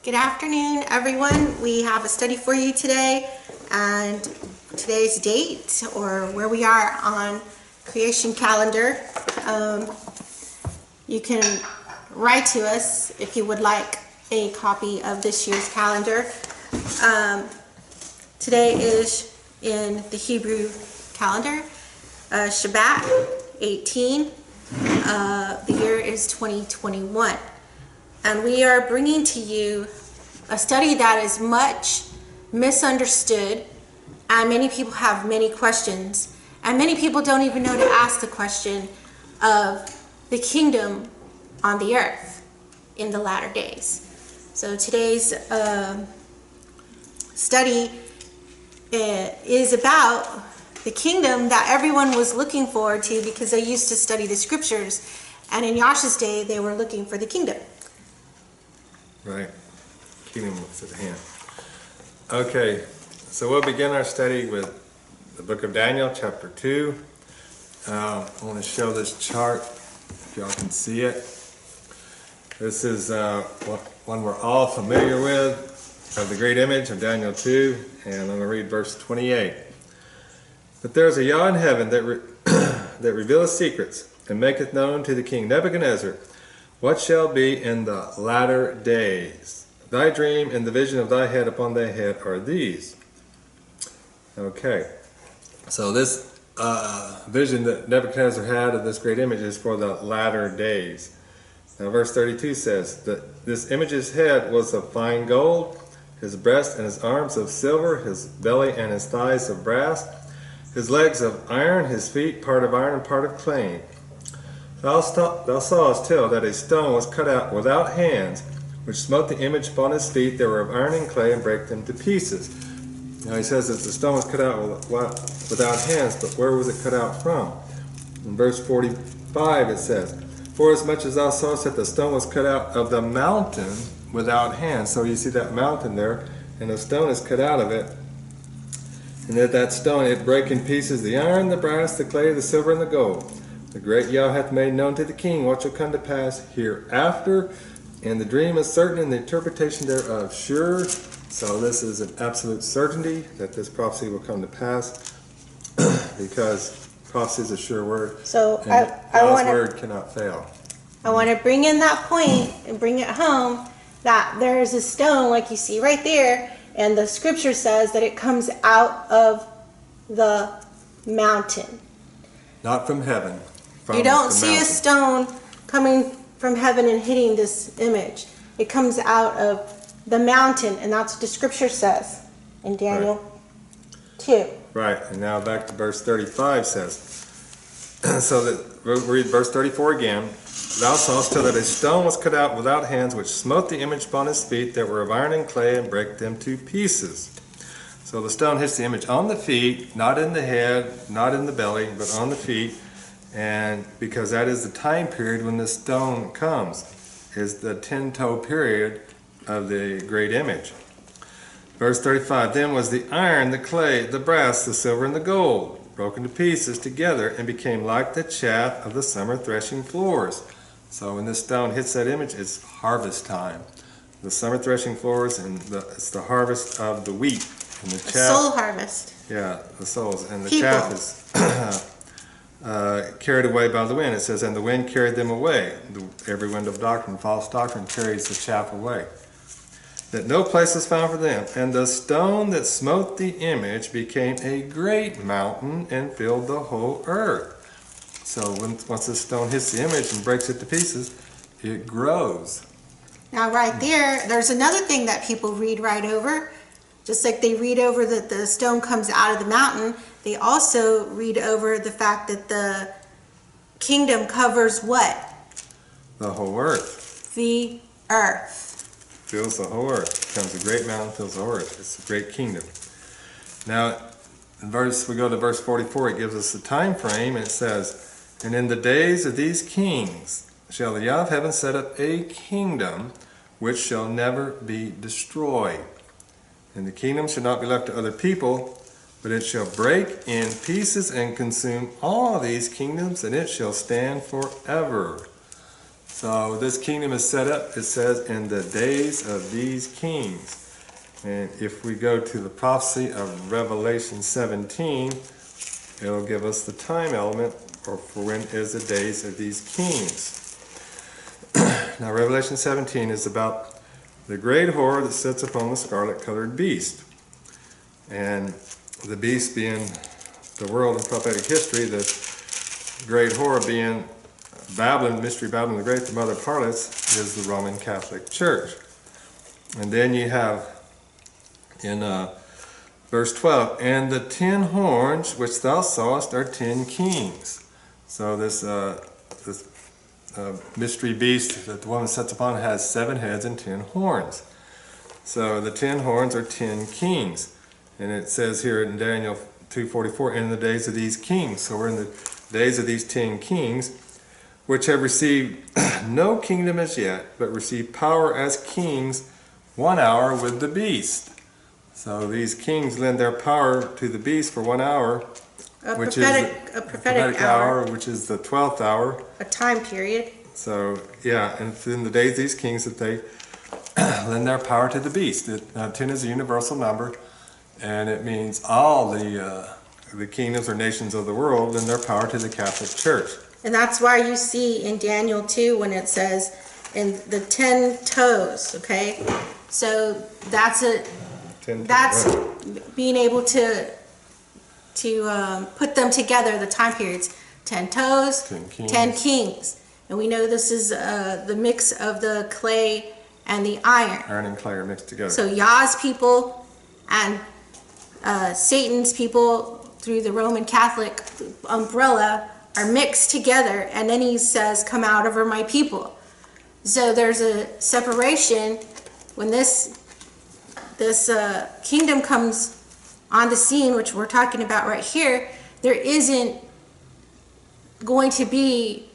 Good afternoon, everyone. We have a study for you today, and today's date, or where we are on creation calendar. You can write to us if you would like a copy of this year's calendar. Today is in the Hebrew calendar, Shabbat 18. The year is 2021. And we are bringing to you a study that is much misunderstood, and many people have many questions, and many people don't even know to ask the question of the kingdom on the earth in the latter days. So today's study is about the kingdom that everyone was looking forward to, because they used to study the scriptures, and in Yasha's day they were looking for the kingdom. Right. Kingdom was at hand. Okay, so we'll begin our study with the book of Daniel, chapter 2. I want to show this chart, if y'all can see it. This is one we're all familiar with, of the great image of Daniel 2, and I'm going to read verse 28. But there is a Yah in heaven that revealeth secrets, and maketh known to the king Nebuchadnezzar what shall be in the latter days. Thy dream and the vision of thy head upon thy head are these. Okay, so this vision that Nebuchadnezzar had of this great image is for the latter days. Now verse 32 says that this image's head was of fine gold, his breast and his arms of silver, his belly and his thighs of brass, his legs of iron, his feet part of iron and part of clay. Thou sawest till that a stone was cut out without hands, which smote the image upon his feet. They were of iron and clay, and brake them to pieces. Now he says that the stone was cut out without hands, but where was it cut out from? In verse 45 it says, Forasmuch as thou sawest that the stone was cut out of the mountain without hands. So you see that mountain there, and a stone is cut out of it. And that stone it brake in pieces the iron, the brass, the clay, the silver, and the gold. The great Yah hath made known to the king what shall come to pass hereafter, and the dream is certain, and the interpretation thereof sure. So this is an absolute certainty that this prophecy will come to pass, because prophecy is a sure word. So God's word cannot fail. I want to bring in that point and bring it home that there is a stone, like you see right there, and the scripture says that it comes out of the mountain. Not from heaven. You don't see a stone coming from heaven and hitting this image. It comes out of the mountain, and that's what the scripture says in Daniel 2. Right, and now back to verse 35 says, so that we'll read verse 34 again. Thou sawest till that a stone was cut out without hands, which smote the image upon his feet, that were of iron and clay, and brake them to pieces. So the stone hits the image on the feet, not in the head, not in the belly, but on the feet. And because that is the time period when the stone comes, is the 10-toe period of the great image. Verse 35, then was the iron, the clay, the brass, the silver, and the gold broken to pieces together, and became like the chaff of the summer threshing floors. So when this stone hits that image, it's harvest time. The summer threshing floors, and it's the harvest of the wheat. And the chaff, soul harvest. Yeah, the souls. And the chaff is carried away by the wind. It says, and the wind carried them away. Every wind of doctrine, false doctrine, carries the chaff away. That no place was found for them. And the stone that smote the image became a great mountain and filled the whole earth. So once this stone hits the image and breaks it to pieces, it grows. Now right there's another thing that people read right over. Just like they read over that the stone comes out of the mountain, they also read over the fact that the kingdom covers what? The whole earth. The earth. Fills the whole earth. Becomes a great mountain, fills the whole earth. It's a great kingdom. Now, we go to verse 44. It gives us the time frame, and it says, and in the days of these kings shall the Yah of heaven set up a kingdom which shall never be destroyed. And the kingdom shall not be left to other people, but it shall break in pieces and consume all these kingdoms, and it shall stand forever. So this kingdom is set up, it says, in the days of these kings. And if we go to the prophecy of Revelation 17, it'll give us the time element, or for when is the days of these kings. Now Revelation 17 is about the great whore that sits upon the scarlet-colored beast. And the beast being the world in prophetic history, the great whore being Babylon, Mystery Babylon the Great, the mother of harlots, is the Roman Catholic Church. And then you have in verse 12, and the 10 horns which thou sawest are 10 kings. So this mystery beast that the woman sits upon has 7 heads and 10 horns. So the 10 horns are 10 kings. And it says here in Daniel 2:44, in the days of these kings. So we're in the days of these 10 kings, which have received no kingdom as yet, but received power as kings 1 hour with the beast. So these kings lend their power to the beast for 1 hour, which is a prophetic hour, which is the 12th hour. A time period. So yeah, and it's in the days of these kings that they lend their power to the beast. 10 is a universal number, and it means all the kingdoms or nations of the world lend their power to the Catholic Church. And that's why you see in Daniel 2 when it says in the 10 toes, okay? So that's being able to put them together, the time periods. 10 toes, 10 kings. And we know this is the mix of the clay and the iron. Iron and clay are mixed together. So Yah's people and Satan's people through the Roman Catholic umbrella are mixed together, and then he says, come out over my people. So there's a separation when this kingdom comes on the scene, which we're talking about right here. There isn't going to be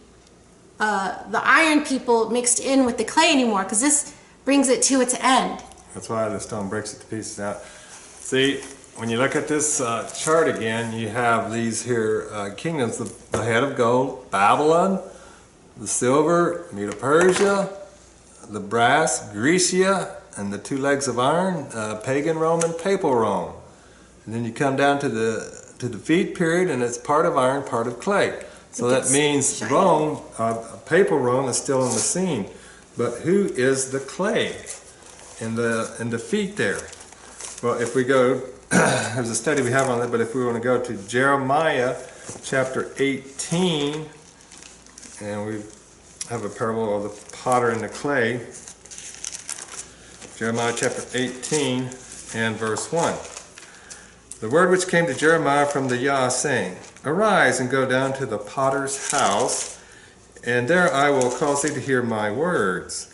the iron people mixed in with the clay anymore, because this brings it to its end. That's why the stone breaks it to pieces out. See, when you look at this chart again, you have these here kingdoms: the head of gold, Babylon; the silver, Medo-Persia; the brass, Grecia; and the 2 legs of iron, pagan Rome and papal Rome. And then you come down to the feet period, and it's part of iron, part of clay. So that means Rome, papal Rome, is still on the scene. But who is the clay in the feet there? Well, if we go, there's a study we have on that, but if we want to go to Jeremiah chapter 18, and we have a parable of the potter and the clay. Jeremiah chapter 18 and verse 1. The word which came to Jeremiah from the Yah, saying, arise and go down to the potter's house, and there I will cause thee to hear my words.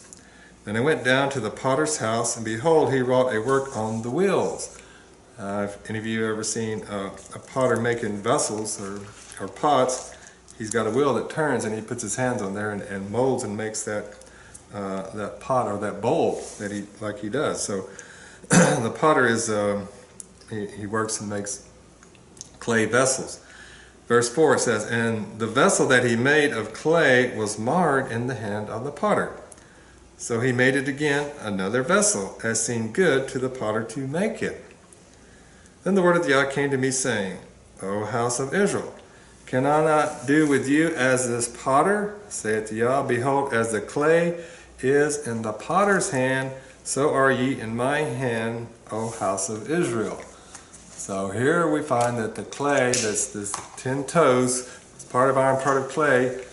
Then I went down to the potter's house, and behold, he wrought a work on the wheels. If any of you have ever seen a potter making vessels or pots, he's got a wheel that turns, and he puts his hands on there and molds and makes that pot or that bowl that he does. So the potter is he works and makes clay vessels. Verse 4 says, and the vessel that he made of clay was marred in the hand of the potter. So he made it again another vessel, as seemed good to the potter to make it. Then the word of Yah came to me, saying, O house of Israel, can I not do with you as this potter? Saith Yah, behold, as the clay is in the potter's hand, so are ye in my hand, O house of Israel. So here we find that the clay, this 10 toes, part of iron, part of clay,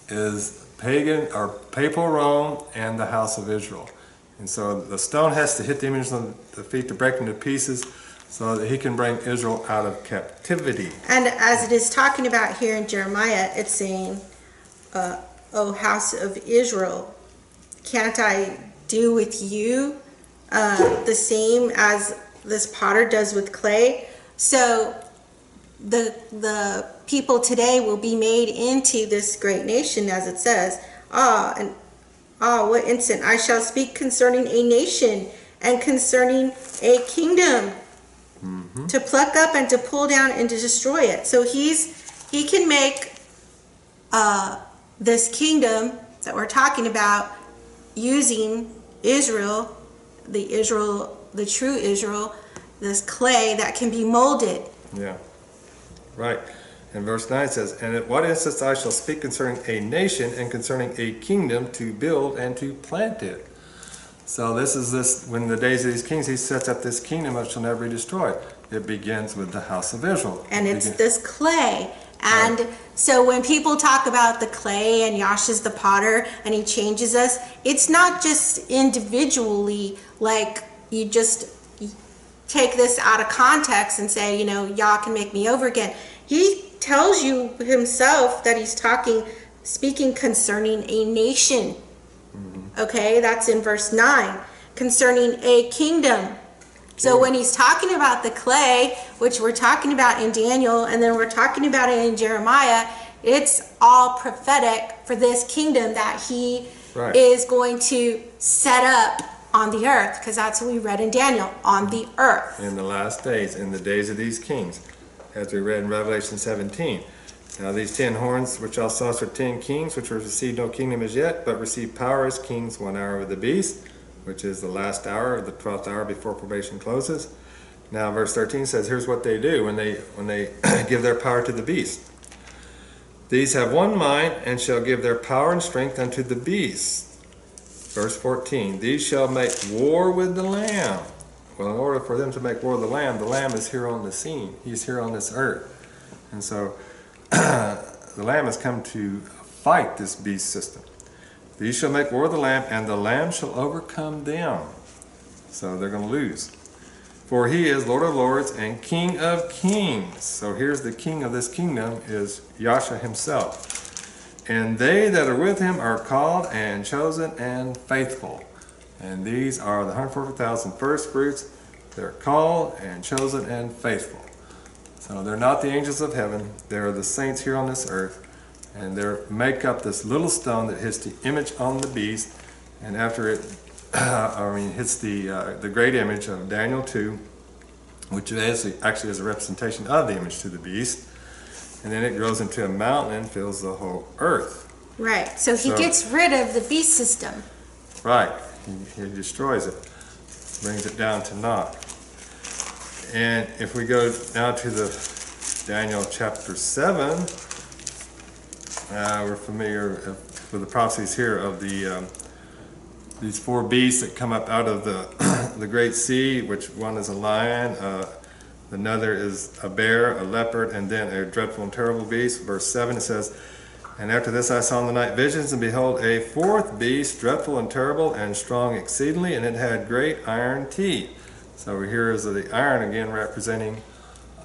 is pagan or papal Rome and the house of Israel. And so the stone has to hit the image on the feet to break them to pieces, so that he can bring Israel out of captivity. And as it is talking about here in Jeremiah, it's saying, O house of Israel, can't I do with you the same as this potter does with clay? So the people today will be made into this great nation, as it says. What instant I shall speak concerning a nation and concerning a kingdom, to pluck up and to pull down and to destroy it. So he can make this kingdom that we're talking about using Israel, the true Israel, this clay that can be molded. Yeah, right. And verse 9 says, "And at what instance I shall speak concerning a nation and concerning a kingdom to build and to plant it." So when the days of these kings, he sets up this kingdom that shall never be destroyed. It begins with the house of Israel. And it's this clay. And so when people talk about the clay and Yahshua's the potter and he changes us, it's not just individually, like you just take this out of context and say, Yah can make me over again. He tells you himself that he's speaking concerning a nation. Okay, that's in verse 9. Concerning a kingdom. So when he's talking about the clay, which we're talking about in Daniel, and then we're talking about it in Jeremiah, it's all prophetic for this kingdom that he is going to set up on the earth, because that's what we read in Daniel, on the earth. In the last days, in the days of these kings, as we read in Revelation 17. Now these 10 horns which thou sawest are 10 kings, which have received no kingdom as yet, but receive power as kings 1 hour of the beast, which is the last hour, the 12th hour before probation closes. Now verse 13 says, here's what they do when they give their power to the beast. "These have one mind, and shall give their power and strength unto the beast." Verse 14, "These shall make war with the Lamb." Well, in order for them to make war with the Lamb is here on the scene. He's here on this earth. And so the Lamb has come to fight this beast system. "These shall make war with the Lamb, and the Lamb shall overcome them." So they're going to lose. "For he is Lord of lords and King of kings." So here's the king of this kingdom is Yahshua himself. "And they that are with him are called and chosen and faithful." And these are the 144,000 first fruits. They're called and chosen and faithful. So they're not the angels of heaven. They're the saints here on this earth. And they make up this little stone that hits the image on the beast. And after it hits the great image of Daniel 2, which actually is a representation of the image to the beast. And then it grows into a mountain and fills the whole earth. Right. So he gets rid of the beast system. Right. He destroys it. Brings it down to naught. And if we go now to the Daniel chapter 7, we're familiar with the prophecies here of these 4 beasts that come up out of the great sea, which one is a lion, another is a bear, a leopard, and then a dreadful and terrible beast. Verse 7 it says, "And after this I saw in the night visions, and behold, a 4th beast, dreadful and terrible, and strong exceedingly, and it had great iron teeth." So here is the iron again representing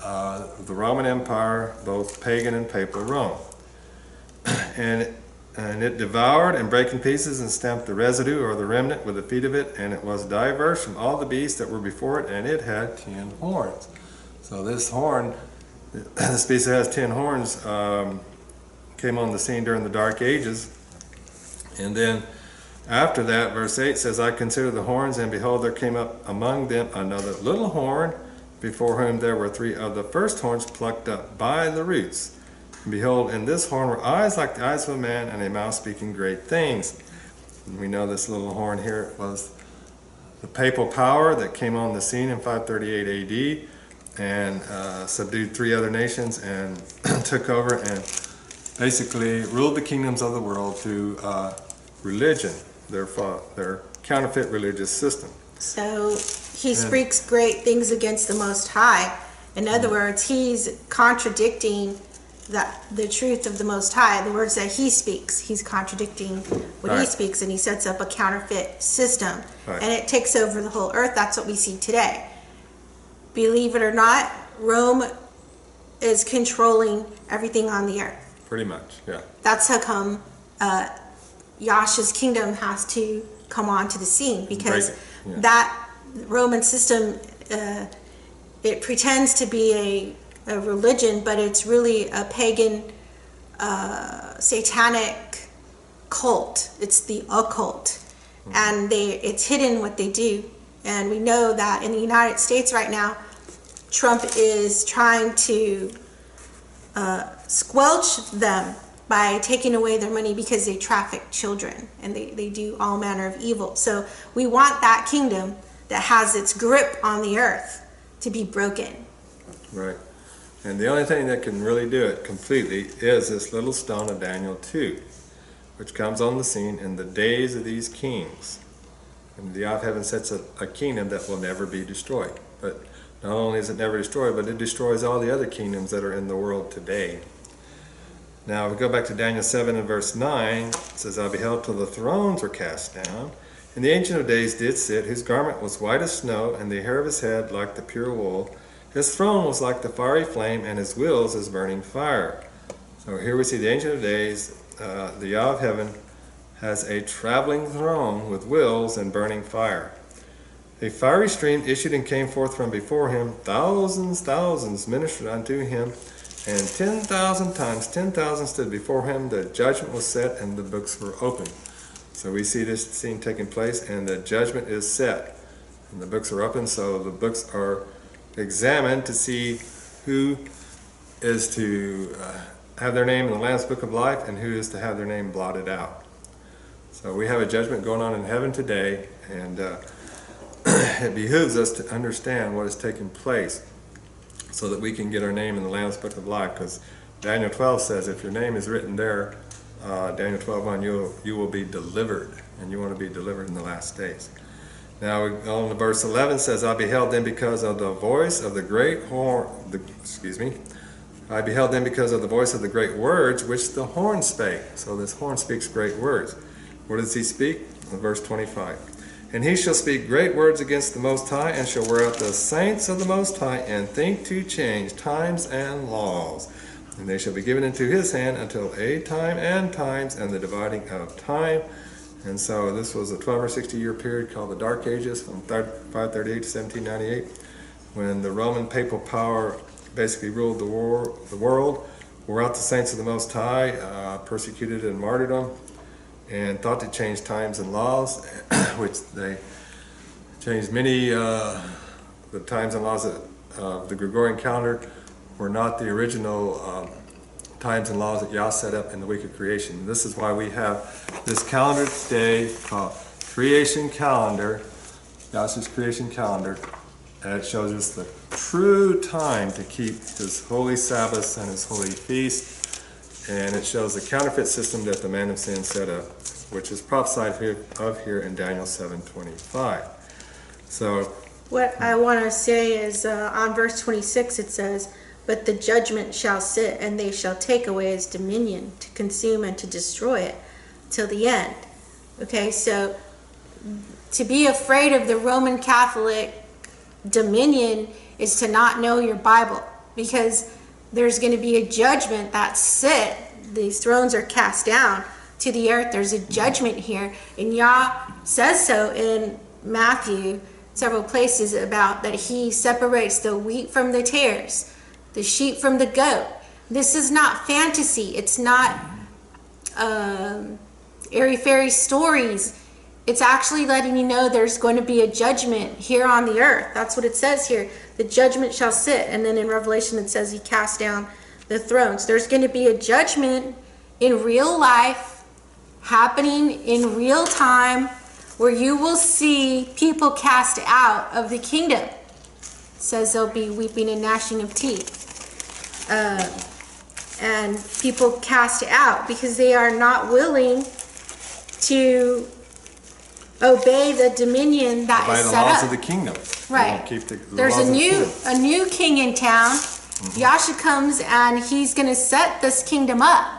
the Roman Empire, both pagan and papal Rome. And it devoured and brake in pieces and stamped the residue or the remnant with the feet of it, and it was diverse from all the beasts that were before it, and it had 10 horns. So this beast that has 10 horns, came on the scene during the Dark Ages. And then after that, verse 8 says, "I considered the horns, and behold, there came up among them another little horn, before whom there were 3 of the first horns plucked up by the roots. And behold, in this horn were eyes like the eyes of a man, and a mouth speaking great things." And we know this little horn here was the papal power that came on the scene in 538 AD and subdued 3 other nations and took over and basically ruled the kingdoms of the world through religion, their counterfeit religious system. So he speaks great things against the Most High. In other words, he's contradicting the truth of the Most High. The words that he speaks, he's contradicting what he speaks, and he sets up a counterfeit system. And it takes over the whole earth. That's what we see today. Believe it or not, Rome is controlling everything on the earth. Pretty much, yeah. That's how come Yahshua's kingdom has to come onto the scene, because that Roman system, it pretends to be a religion, but it's really a pagan, satanic cult. It's the occult, and it's hidden what they do. And we know that in the United States right now, Trump is trying to squelch them by taking away their money because they traffic children and they do all manner of evil. So we want that kingdom that has its grip on the earth to be broken. Right. And the only thing that can really do it completely is this little stone of Daniel 2, which comes on the scene in the days of these kings. And the eye of heaven sets a kingdom that will never be destroyed. But not only is it never destroyed, but it destroys all the other kingdoms that are in the world today. Now, if we go back to Daniel 7 and verse 9, it says, I beheld till the thrones were cast down, and the Ancient of Days did sit, whose garment was white as snow, and the hair of his head like the pure wool. His throne was like the fiery flame, and his wheels as burning fire. So here we see the Ancient of Days, the eye of heaven, has a traveling throne with wheels and burning fire. A fiery stream issued and came forth from before him. Thousands ministered unto him, and 10,000 times 10,000 stood before him. The judgment was set, and the books were opened. So we see this scene taking place, and the judgment is set, and the books are open. So the books are examined to see who is to have their name in the Lamb's Book of Life and who is to have their name blotted out. So we have a judgment going on in heaven today, and it behooves us to understand what is taking place so that we can get our name in the Lamb's Book of Life, because Daniel 12 says if your name is written there, Daniel 12:1, you will be delivered, and you want to be delivered in the last days. Now we go on to verse 11, says, I beheld them because of the voice of the great horn, I beheld them because of the voice of the great words which the horn spake. So this horn speaks great words. What does he speak? In verse 25. And he shall speak great words against the Most High, and shall wear out the saints of the Most High, and think to change times and laws. And they shall be given into his hand until a time and times, and the dividing of time. And so this was a 12 or 60 year period called the Dark Ages, from 538 to 1798, when the Roman papal power basically ruled the world, wore out the saints of the Most High, persecuted and martyred them, and thought to change times and laws, which they changed many. The times and laws of the Gregorian calendar were not the original times and laws that Yah set up in the week of creation. This is why we have this calendar today called Creation Calendar, Yah's Creation Calendar, and it shows us the true time to keep his holy Sabbaths and his holy feast, and it shows the counterfeit system that the man of sin set up, which is prophesied of here in Daniel 7:25. So What I want to say is on verse 26 it says, but the judgment shall sit, and they shall take away his dominion, to consume and to destroy it till the end. Okay, so to be afraid of the Roman Catholic dominion is to not know your Bible, because there's going to be a judgment that's sit. These thrones are cast down to the earth. There's a judgment here, and Yah says so in Matthew several places about that he separates the wheat from the tares, the sheep from the goat. This is not fantasy. It's not airy-fairy stories. It's actually letting you know there's going to be a judgment here on the earth. That's what it says here. The judgment shall sit. And then in Revelation it says he cast down the thrones. There's going to be a judgment in real life, happening in real time, where you will see people cast out of the kingdom. It says there'll be weeping and gnashing of teeth. And people cast out because they are not willing to obey the dominion that is set up. By the laws of the kingdom. Right. There's a new king in town. Yasha comes and he's going to set this kingdom up.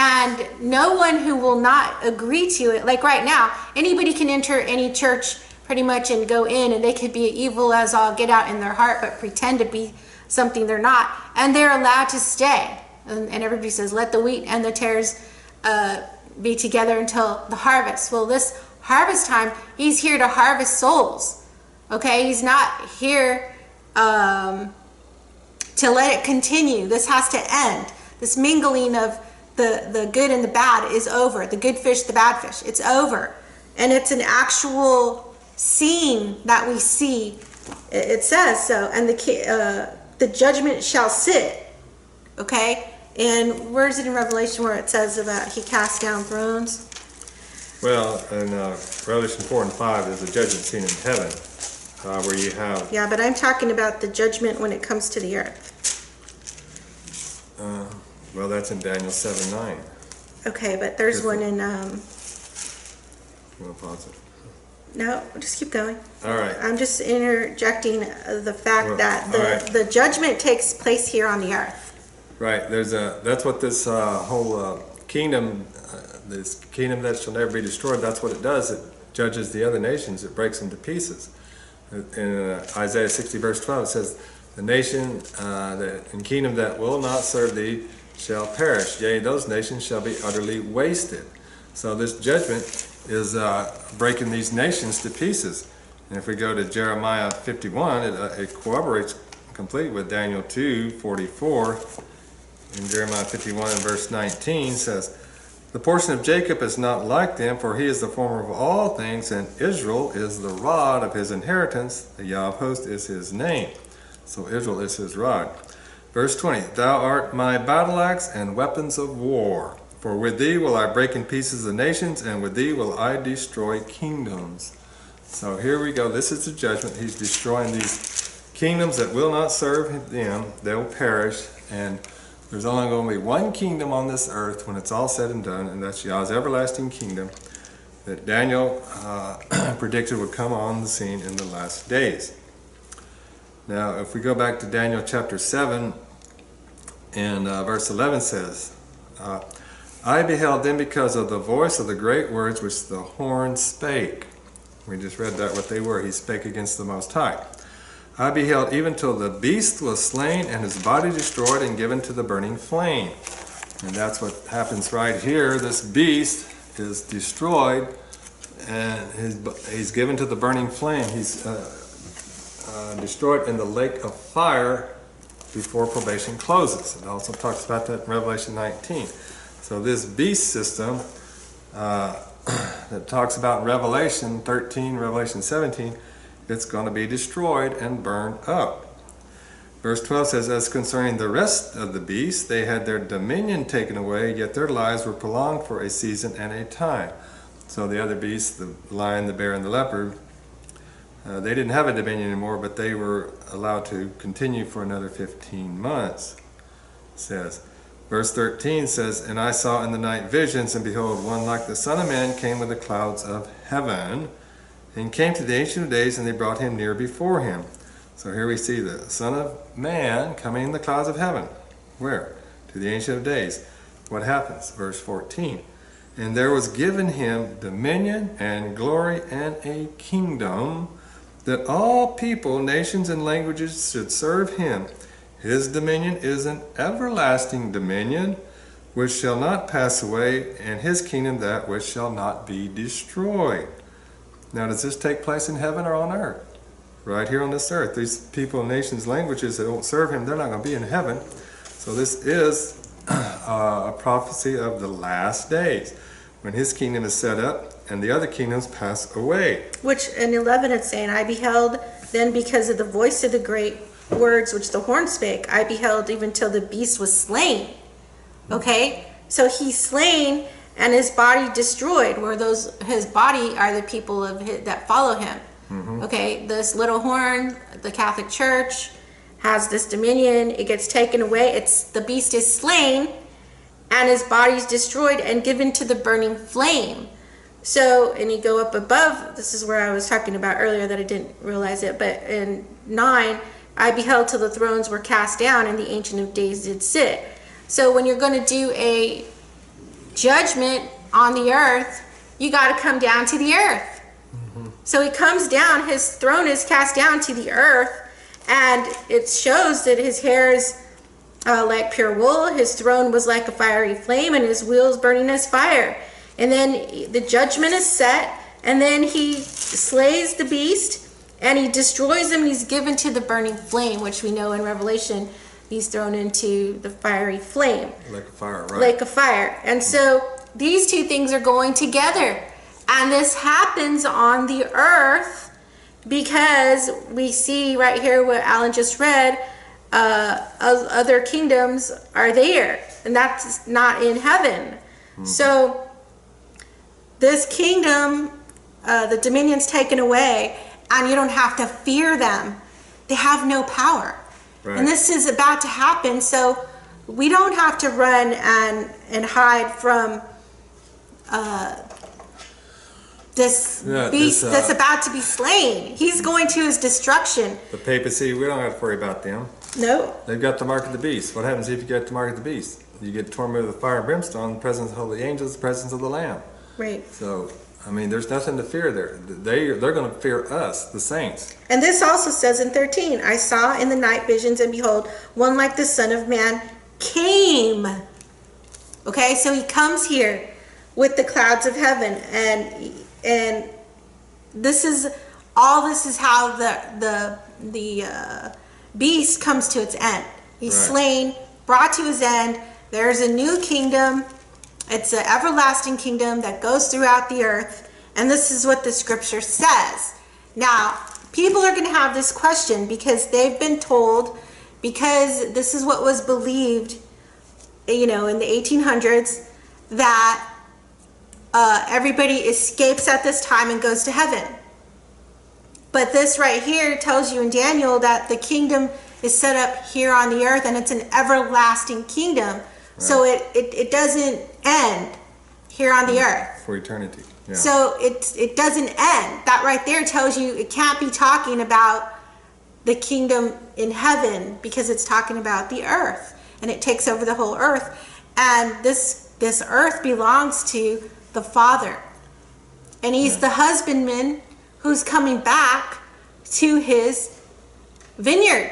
And no one who will not agree to it, like right now, anybody can enter any church pretty much and go in, and they could be evil as all get out in their heart, but pretend to be something they're not, and they're allowed to stay. And everybody says, let the wheat and the tares be together until the harvest. Well, this harvest time, he's here to harvest souls. Okay, he's not here to let it continue. This has to end. This mingling of the good and the bad is over. The good fish, the bad fish, it's over. And it's an actual scene that we see. It says so. And the judgment shall sit. Okay, And where is it in Revelation where it says about he cast down thrones? Well, in Revelation 4 and 5, there's a judgment scene in heaven where you have... Yeah, but I'm talking about the judgment when it comes to the earth. Well, that's in Daniel 7:9. Okay, but there's one in... You want to pause it? No, just keep going. All right. I'm just interjecting the fact that right. the judgment takes place here on the earth. Right. That's what this whole kingdom, this kingdom that shall never be destroyed, that's what it does. It judges the other nations. It breaks them to pieces. In Isaiah 60 verse 12 it says, the nation and kingdom that will not serve thee shall perish. Yea, those nations shall be utterly wasted. So this judgment is breaking these nations to pieces. And if we go to Jeremiah 51, it corroborates complete with Daniel 2:44. In Jeremiah 51 and verse 19 says, the portion of Jacob is not like them, for he is the former of all things, and Israel is the rod of his inheritance. The Yah of hosts is his name. So Israel is his rod. Verse 20, thou art my battle axe and weapons of war. For with thee will I break in pieces the nations, and with thee will I destroy kingdoms. So here we go. This is the judgment. He's destroying these kingdoms that will not serve them. They will perish. And there's only going to be one kingdom on this earth when it's all said and done, and that's Yah's everlasting kingdom that Daniel predicted would come on the scene in the last days. Now, if we go back to Daniel chapter 7, and verse 11 says, I beheld them because of the voice of the great words which the horn spake. We just read that what they were. He spake against the Most High. I beheld even till the beast was slain and his body destroyed and given to the burning flame. And that's what happens right here. This beast is destroyed and he's given to the burning flame. He's destroyed in the lake of fire before probation closes. It also talks about that in Revelation 19. So this beast system that talks about Revelation 13, Revelation 17, it's going to be destroyed and burned up. Verse 12 says, as concerning the rest of the beasts, they had their dominion taken away, yet their lives were prolonged for a season and a time. So the other beasts, the lion, the bear, and the leopard, they didn't have a dominion anymore, but they were allowed to continue for another 15 months, it says. Verse 13 says, and I saw in the night visions, and behold, one like the Son of Man came with the clouds of heaven, and came to the Ancient of Days, and they brought him near before him. So here we see the Son of Man coming in the clouds of heaven. Where? To the Ancient of Days. What happens? Verse 14. And there was given him dominion and glory and a kingdom, that all people, nations, and languages should serve him. His dominion is an everlasting dominion, which shall not pass away, and his kingdom that which shall not be destroyed. Now, does this take place in heaven or on earth? Right here on this earth. These people, nations, languages that don't serve him, they're not going to be in heaven. So this is a prophecy of the last days, when his kingdom is set up and the other kingdoms pass away. Which in 11 it's saying, I beheld then because of the voice of the great words which the horn spake, I beheld even till the beast was slain. Okay, so he's slain and his body destroyed, where his body are the people that follow him. Mm-hmm. Okay, this little horn, the Catholic Church has this dominion. It gets taken away. The beast is slain, and his body is destroyed and given to the burning flame. So, and you go up above. This is where I was talking about earlier that I didn't realize it. But in 9, I beheld till the thrones were cast down, and the Ancient of Days did sit. So, when you're going to do a judgment on the earth, you got to come down to the earth. Mm-hmm. So he comes down, his throne is cast down to the earth, and it shows that his hair is like pure wool, his throne was like a fiery flame, and his wheels burning as fire. And then the judgment is set, and then he slays the beast, and he destroys him, and he's given to the burning flame, which we know in Revelation he's thrown into the fiery flame. Lake of fire, right? Lake of fire. And so these two things are going together. And this happens on the earth because we see right here what Alan just read, other kingdoms are there, and that's not in heaven. So this kingdom, the dominion's taken away, and you don't have to fear them. They have no power. Right. And this is about to happen, so we don't have to run and hide from this beast that's about to be slain. He's going to his destruction. The papacy, we don't have to worry about them. No. They've got the mark of the beast. What happens if you get the mark of the beast? You get tormented with fire and brimstone, the presence of holy angels, the presence of the Lamb. Right. So, I mean, there's nothing to fear there. They're going to fear us, the saints. And this also says in 13, I saw in the night visions, and behold, one like the Son of Man came. Okay, so he comes here with the clouds of heaven, and this is how the beast comes to its end. He's slain, brought to his end. There's a new kingdom. It's an everlasting kingdom that goes throughout the earth. And this is what the scripture says. Now, people are going to have this question because they've been told, because this is what was believed, in the 1800s, that everybody escapes at this time and goes to heaven. But this right here tells you in Daniel that the kingdom is set up here on the earth, and it's an everlasting kingdom. Right. So it doesn't end here on the earth. For eternity. Yeah. So it doesn't end. That right there tells you it can't be talking about the kingdom in heaven, because it's talking about the earth, and it takes over the whole earth. And this earth belongs to the Father, and he's the husbandman who's coming back to his vineyard.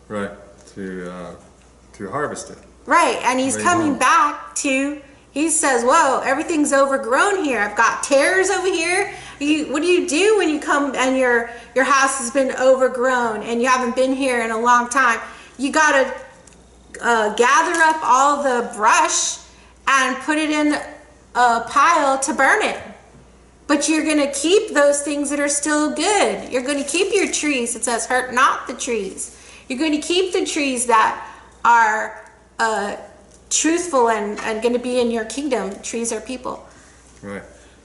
Right, to harvest it. Right, and he's coming back to, he says, whoa, everything's overgrown here. I've got tares over here. What do you do when you come and your house has been overgrown and you haven't been here in a long time? You got to gather up all the brush and put it in a pile to burn it. But you're going to keep those things that are still good. You're going to keep your trees. It says, hurt not the trees. You're going to keep the trees that are truthful and going to be in your kingdom. Trees are people. Right.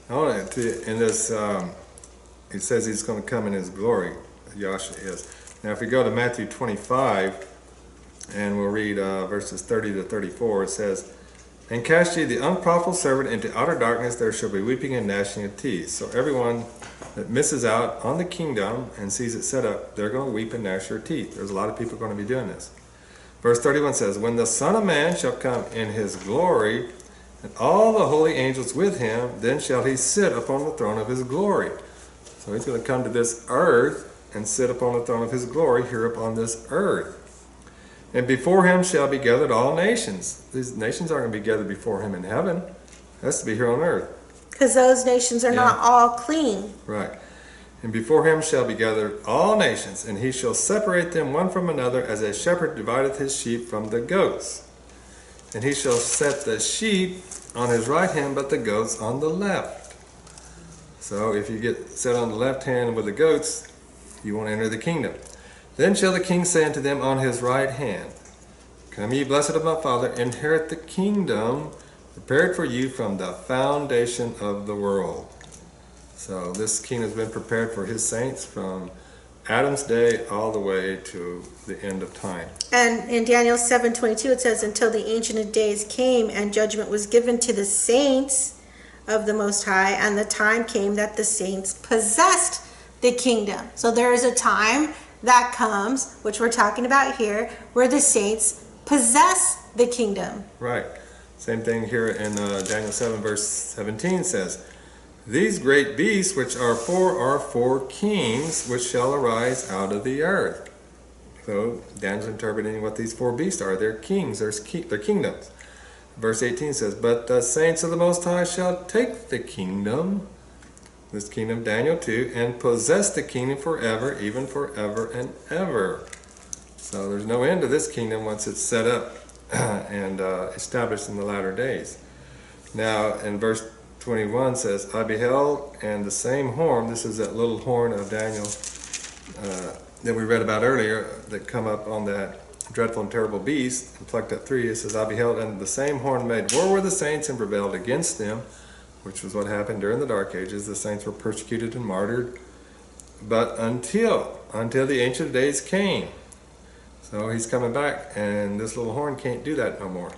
In this, it says he's going to come in his glory. Yahshua is. Now, if we go to Matthew 25, and we'll read verses 30 to 34, it says, and cast ye the unprofitable servant into outer darkness, there shall be weeping and gnashing of teeth. So everyone that misses out on the kingdom and sees it set up, they're going to weep and gnash their teeth. There's a lot of people going to be doing this. Verse 31 says, when the Son of Man shall come in his glory, and all the holy angels with him, then shall he sit upon the throne of his glory. So he's going to come to this earth and sit upon the throne of his glory here upon this earth. And before him shall be gathered all nations. These nations aren't going to be gathered before him in heaven. It has to be here on earth. Because those nations are not all clean. Right. And before him shall be gathered all nations, and he shall separate them one from another, as a shepherd divideth his sheep from the goats. And he shall set the sheep on his right hand, but the goats on the left. So if you get set on the left hand with the goats, you won't enter the kingdom. Then shall the king say unto them on his right hand, come ye blessed of my Father, inherit the kingdom prepared for you from the foundation of the world. So this kingdom has been prepared for his saints from Adam's day all the way to the end of time. And in Daniel 7:22 it says, until the Ancient of Days came, and judgment was given to the saints of the Most High, and the time came that the saints possessed the kingdom. So there is a time that comes, which we're talking about here, where the saints possess the kingdom. Right. Same thing here in Daniel 7 verse 17 says, these great beasts which are four kings which shall arise out of the earth. So Daniel's interpreting what these four beasts are. They're kings, they're kingdoms. Verse 18 says, but the saints of the Most High shall take the kingdom, this kingdom, Daniel 2, and possess the kingdom forever, even forever and ever. So there's no end to this kingdom once it's set up and established in the latter days. Now, in verse 21 says, I beheld, and the same horn, this is that little horn of Daniel that we read about earlier that come up on that dreadful and terrible beast and plucked up 3, it says, I beheld, and the same horn made war with the saints and prevailed against them, which was what happened during the Dark Ages. The saints were persecuted and martyred, but until the Ancient of Days came. So he's coming back, and this little horn can't do that no more.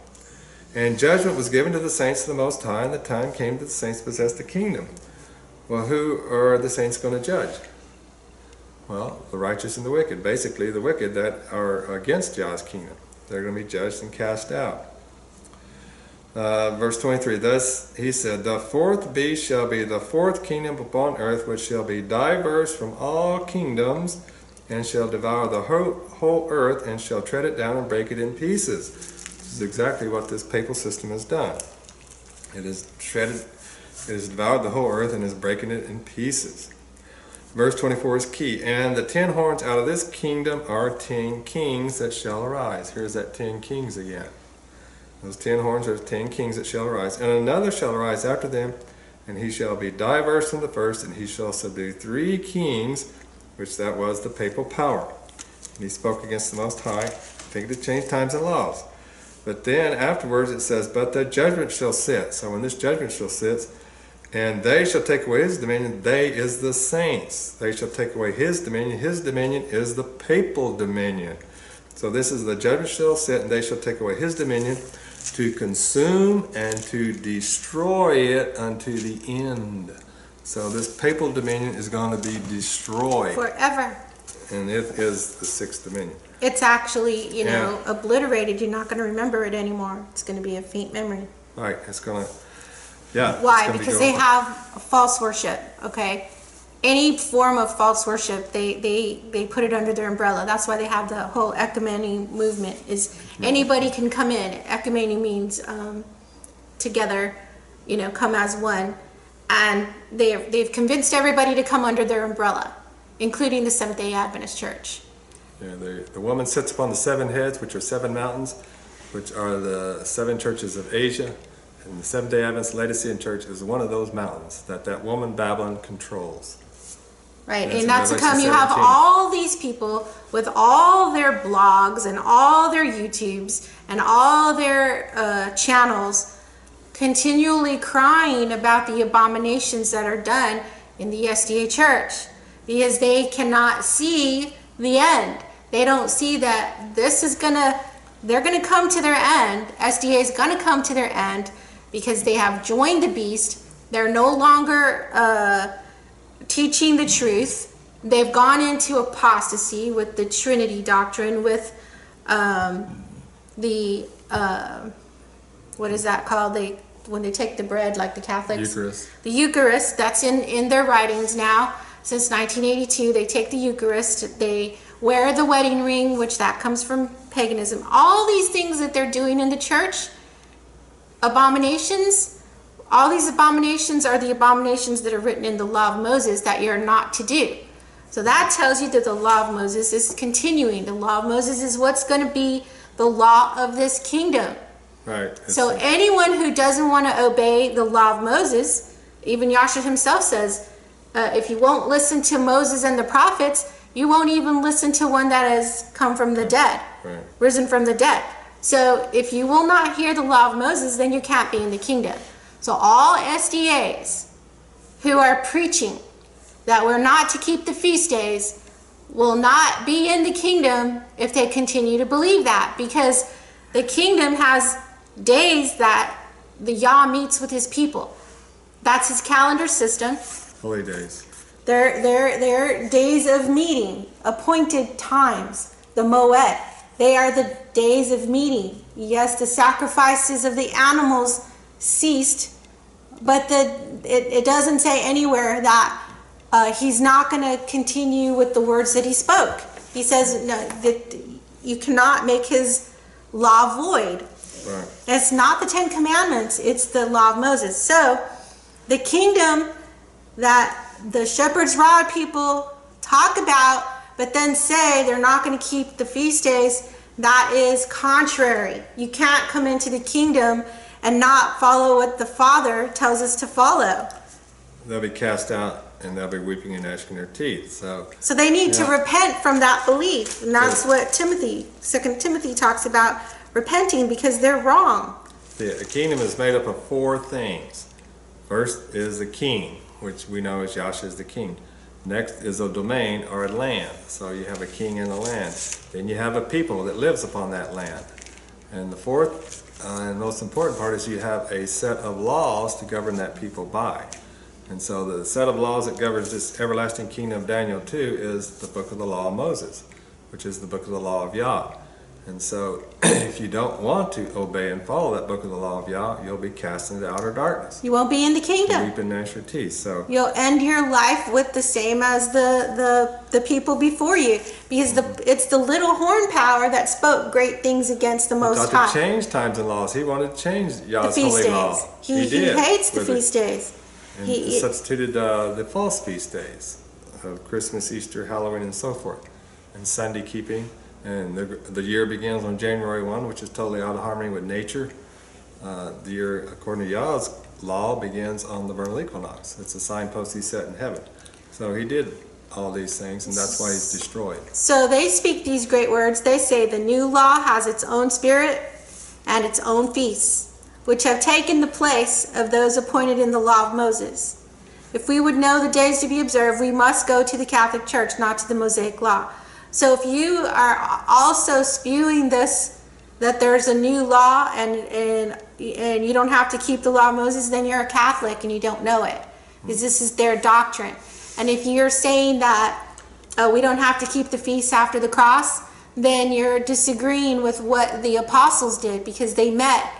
And judgment was given to the saints of the Most High, and the time came that the saints possessed the kingdom. Well, who are the saints going to judge? Well, the righteous and the wicked. Basically, the wicked that are against Yah's kingdom. They're going to be judged and cast out. Verse 23, thus he said, the 4th beast shall be the 4th kingdom upon earth, which shall be diverse from all kingdoms, and shall devour the whole earth, and shall tread it down and break it in pieces. This is exactly what this papal system has done. It has devoured the whole earth and is breaking it in pieces. Verse 24 is key. And the 10 horns out of this kingdom are 10 kings that shall arise. Here's that 10 kings again. Those 10 horns are 10 kings that shall arise. And another shall arise after them, and he shall be diverse from the first, and he shall subdue 3 kings, which that was the papal power. And he spoke against the Most High, thinking to change times and laws. But then afterwards it says, but the judgment shall sit. So when this judgment shall sit, and they shall take away his dominion, they is the saints. They shall take away his dominion. His dominion is the papal dominion. So this is the judgment shall sit, and they shall take away his dominion, to consume and to destroy it unto the end. So this papal dominion is going to be destroyed forever. And it is the 6th dominion. It's actually, obliterated. You're not going to remember it anymore. It's going to be a faint memory. Right. It's going to, yeah. Why? Because they have false worship, okay? Any form of false worship, they put it under their umbrella. That's why they have the whole ecumeny movement. Is anybody can come in. Ecumeny means together, come as one. And they've convinced everybody to come under their umbrella, including the Seventh-day Adventist Church. Yeah, the woman sits upon the 7 heads, which are 7 mountains, which are the 7 churches of Asia. And the Seventh-day Adventist Laodicean Church is one of those mountains that woman Babylon controls. Right, Yes, and that's to come. You have 17. all these people with all their blogs and all their YouTubes and all their channels continually crying about the abominations that are done in the SDA church, because they cannot see the end. They don't see that they're gonna come to their end. SDA is gonna come to their end because they have joined the beast. They're no longer teaching the truth. They've gone into apostasy with the Trinity doctrine, with what is that called? When they take the bread, like the Catholics. Eucharist. The Eucharist, that's in their writings now. Since 1982, they take the Eucharist. They wear the wedding ring, which that comes from paganism. All these things that they're doing in the church, abominations, all these abominations are the abominations that are written in the law of Moses that you're not to do. So that tells you that the law of Moses is continuing. The law of Moses is what's going to be the law of this kingdom. Right. So anyone who doesn't want to obey the law of Moses, even Yahshua himself says, if you won't listen to Moses and the prophets, you won't even listen to one that has come from the dead, right, risen from the dead. So if you will not hear the law of Moses, then you can't be in the kingdom. So all SDAs who are preaching that we're not to keep the feast days will not be in the kingdom if they continue to believe that, because the kingdom has days that the Yah meets with his people. That's his calendar system. Holy days. They're days of meeting, appointed times, the Moed. They are the days of meeting. Yes, the sacrifices of the animals ceased, but it doesn't say anywhere that he's not going to continue with the words that he spoke. He says no, that you cannot make his law void. Right. It's not the 10 Commandments, it's the law of Moses. So the kingdom that the shepherd's rod people talk about, but then say they're not going to keep the feast days, that is contrary. You can't come into the kingdom and not follow what the Father tells us to follow. They'll be cast out and they'll be weeping and gnashing their teeth. So they need to Yeah. repent from that belief, and that's So- what Second Timothy talks about, repenting because they're wrong. a kingdom is made up of four things. First is the king, which we know as Yahshua is the king. Next is a domain or a land. So you have a king and a land. Then you have a people that lives upon that land. And the fourth and most important part is you have a set of laws to govern that people by. And so the set of laws that governs this everlasting kingdom of Daniel 2 is the book of the law of Moses, which is the book of the law of Yah. And so if you don't want to obey and follow that book of the law of Yah, you'll be cast into outer darkness. You won't be in the You kingdom. weep and gnash your teeth. So You'll end your life with the same as the people before you, because it's the little horn power that spoke great things against the Most he High. thought to change times and laws. He wanted to change The Yah's feast holy days. law. He did hates the with it. feast days. And He- substituted the false feast days of Christmas, Easter, Halloween, and so forth, and Sunday keeping. And the year begins on January 1, which is totally out of harmony with nature. The year, according to Yah's law, begins on the vernal equinox. It's a signpost he set in heaven. So he did all these things, and that's why he's destroyed. So they speak these great words. They say the new law has its own spirit and its own feasts, which have taken the place of those appointed in the law of Moses. If we would know the days to be observed, we must go to the Catholic Church, not to the Mosaic law. So if you are also spewing this, that there's a new law and you don't have to keep the law of Moses, then you're a Catholic and you don't know it, because this is their doctrine. And if you're saying that we don't have to keep the feasts after the cross, then you're disagreeing with what the apostles did, because they met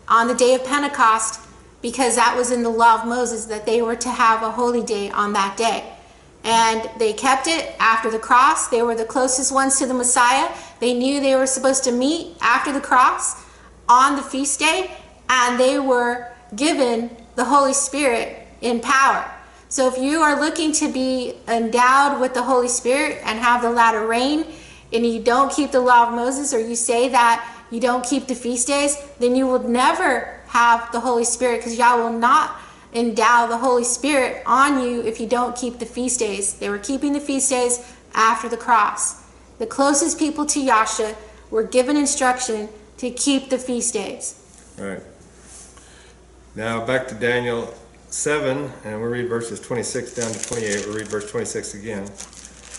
on the day of Pentecost, because that was in the law of Moses that they were to have a holy day on that day. And they kept it after the cross. They were the closest ones to the Messiah. They knew they were supposed to meet after the cross on the feast day, and they were given the Holy Spirit in power. So if you are looking to be endowed with the Holy Spirit and have the latter rain, and you don't keep the law of Moses, or you say that you don't keep the feast days, then you will never have the Holy Spirit, because Yah will not endow the Holy Spirit on you if you don't keep the feast days. They were keeping the feast days after the cross. The closest people to Yahshua were given instruction to keep the feast days. All right. Now back to Daniel 7, and we'll read verses 26 down to 28. We'll read verse 26 again.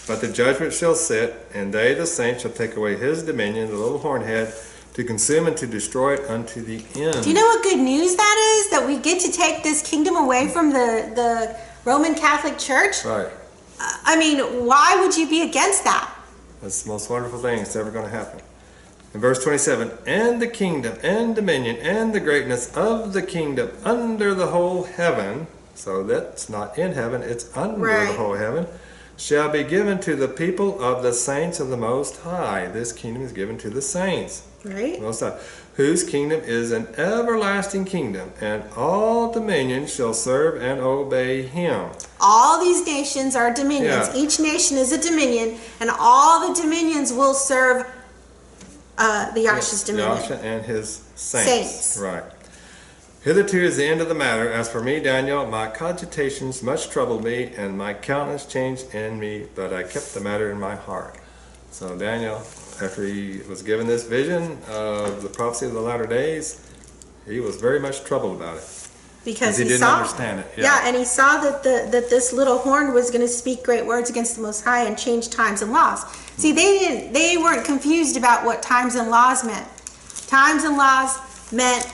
But the judgment shall sit, and they, the saints, shall take away his dominion, the little horn head, to consume and to destroy it unto the end. Do you know what good news that is? That we get to take this kingdom away from the Roman Catholic Church? Right. I mean, why would you be against that? That's the most wonderful thing that's ever going to happen. In verse 27, and the kingdom and dominion and the greatness of the kingdom under the whole heaven, so that's not in heaven, it's under Right. the whole heaven, shall be given to the people of the saints of the Most High. This kingdom is given to the saints. Right? Most High, whose kingdom is an everlasting kingdom, and all dominions shall serve and obey him. All these nations are dominions. Yeah. Each nation is a dominion, and all the dominions will serve the Yahshua's dominion. Yahshua and his saints. Saints. Right. Hitherto is the end of the matter. As for me, Daniel, my cogitations much troubled me, and my countenance changed in me, but I kept the matter in my heart. So Daniel, after he was given this vision of the prophecy of the latter days, he was very much troubled about it. Because he didn't saw, understand it. Yeah, and he saw that that this little horn was going to speak great words against the Most High and change times and laws. See, they weren't confused about what times and laws meant. Times and laws meant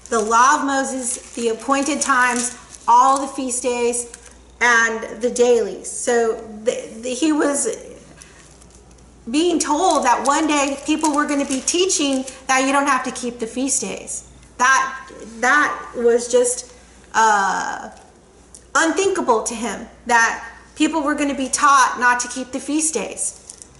the law of Moses, the appointed times, all the feast days, and the dailies. So he was being told that one day people were going to be teaching that you don't have to keep the feast days. That was just unthinkable to him, that people were going to be taught not to keep the feast days.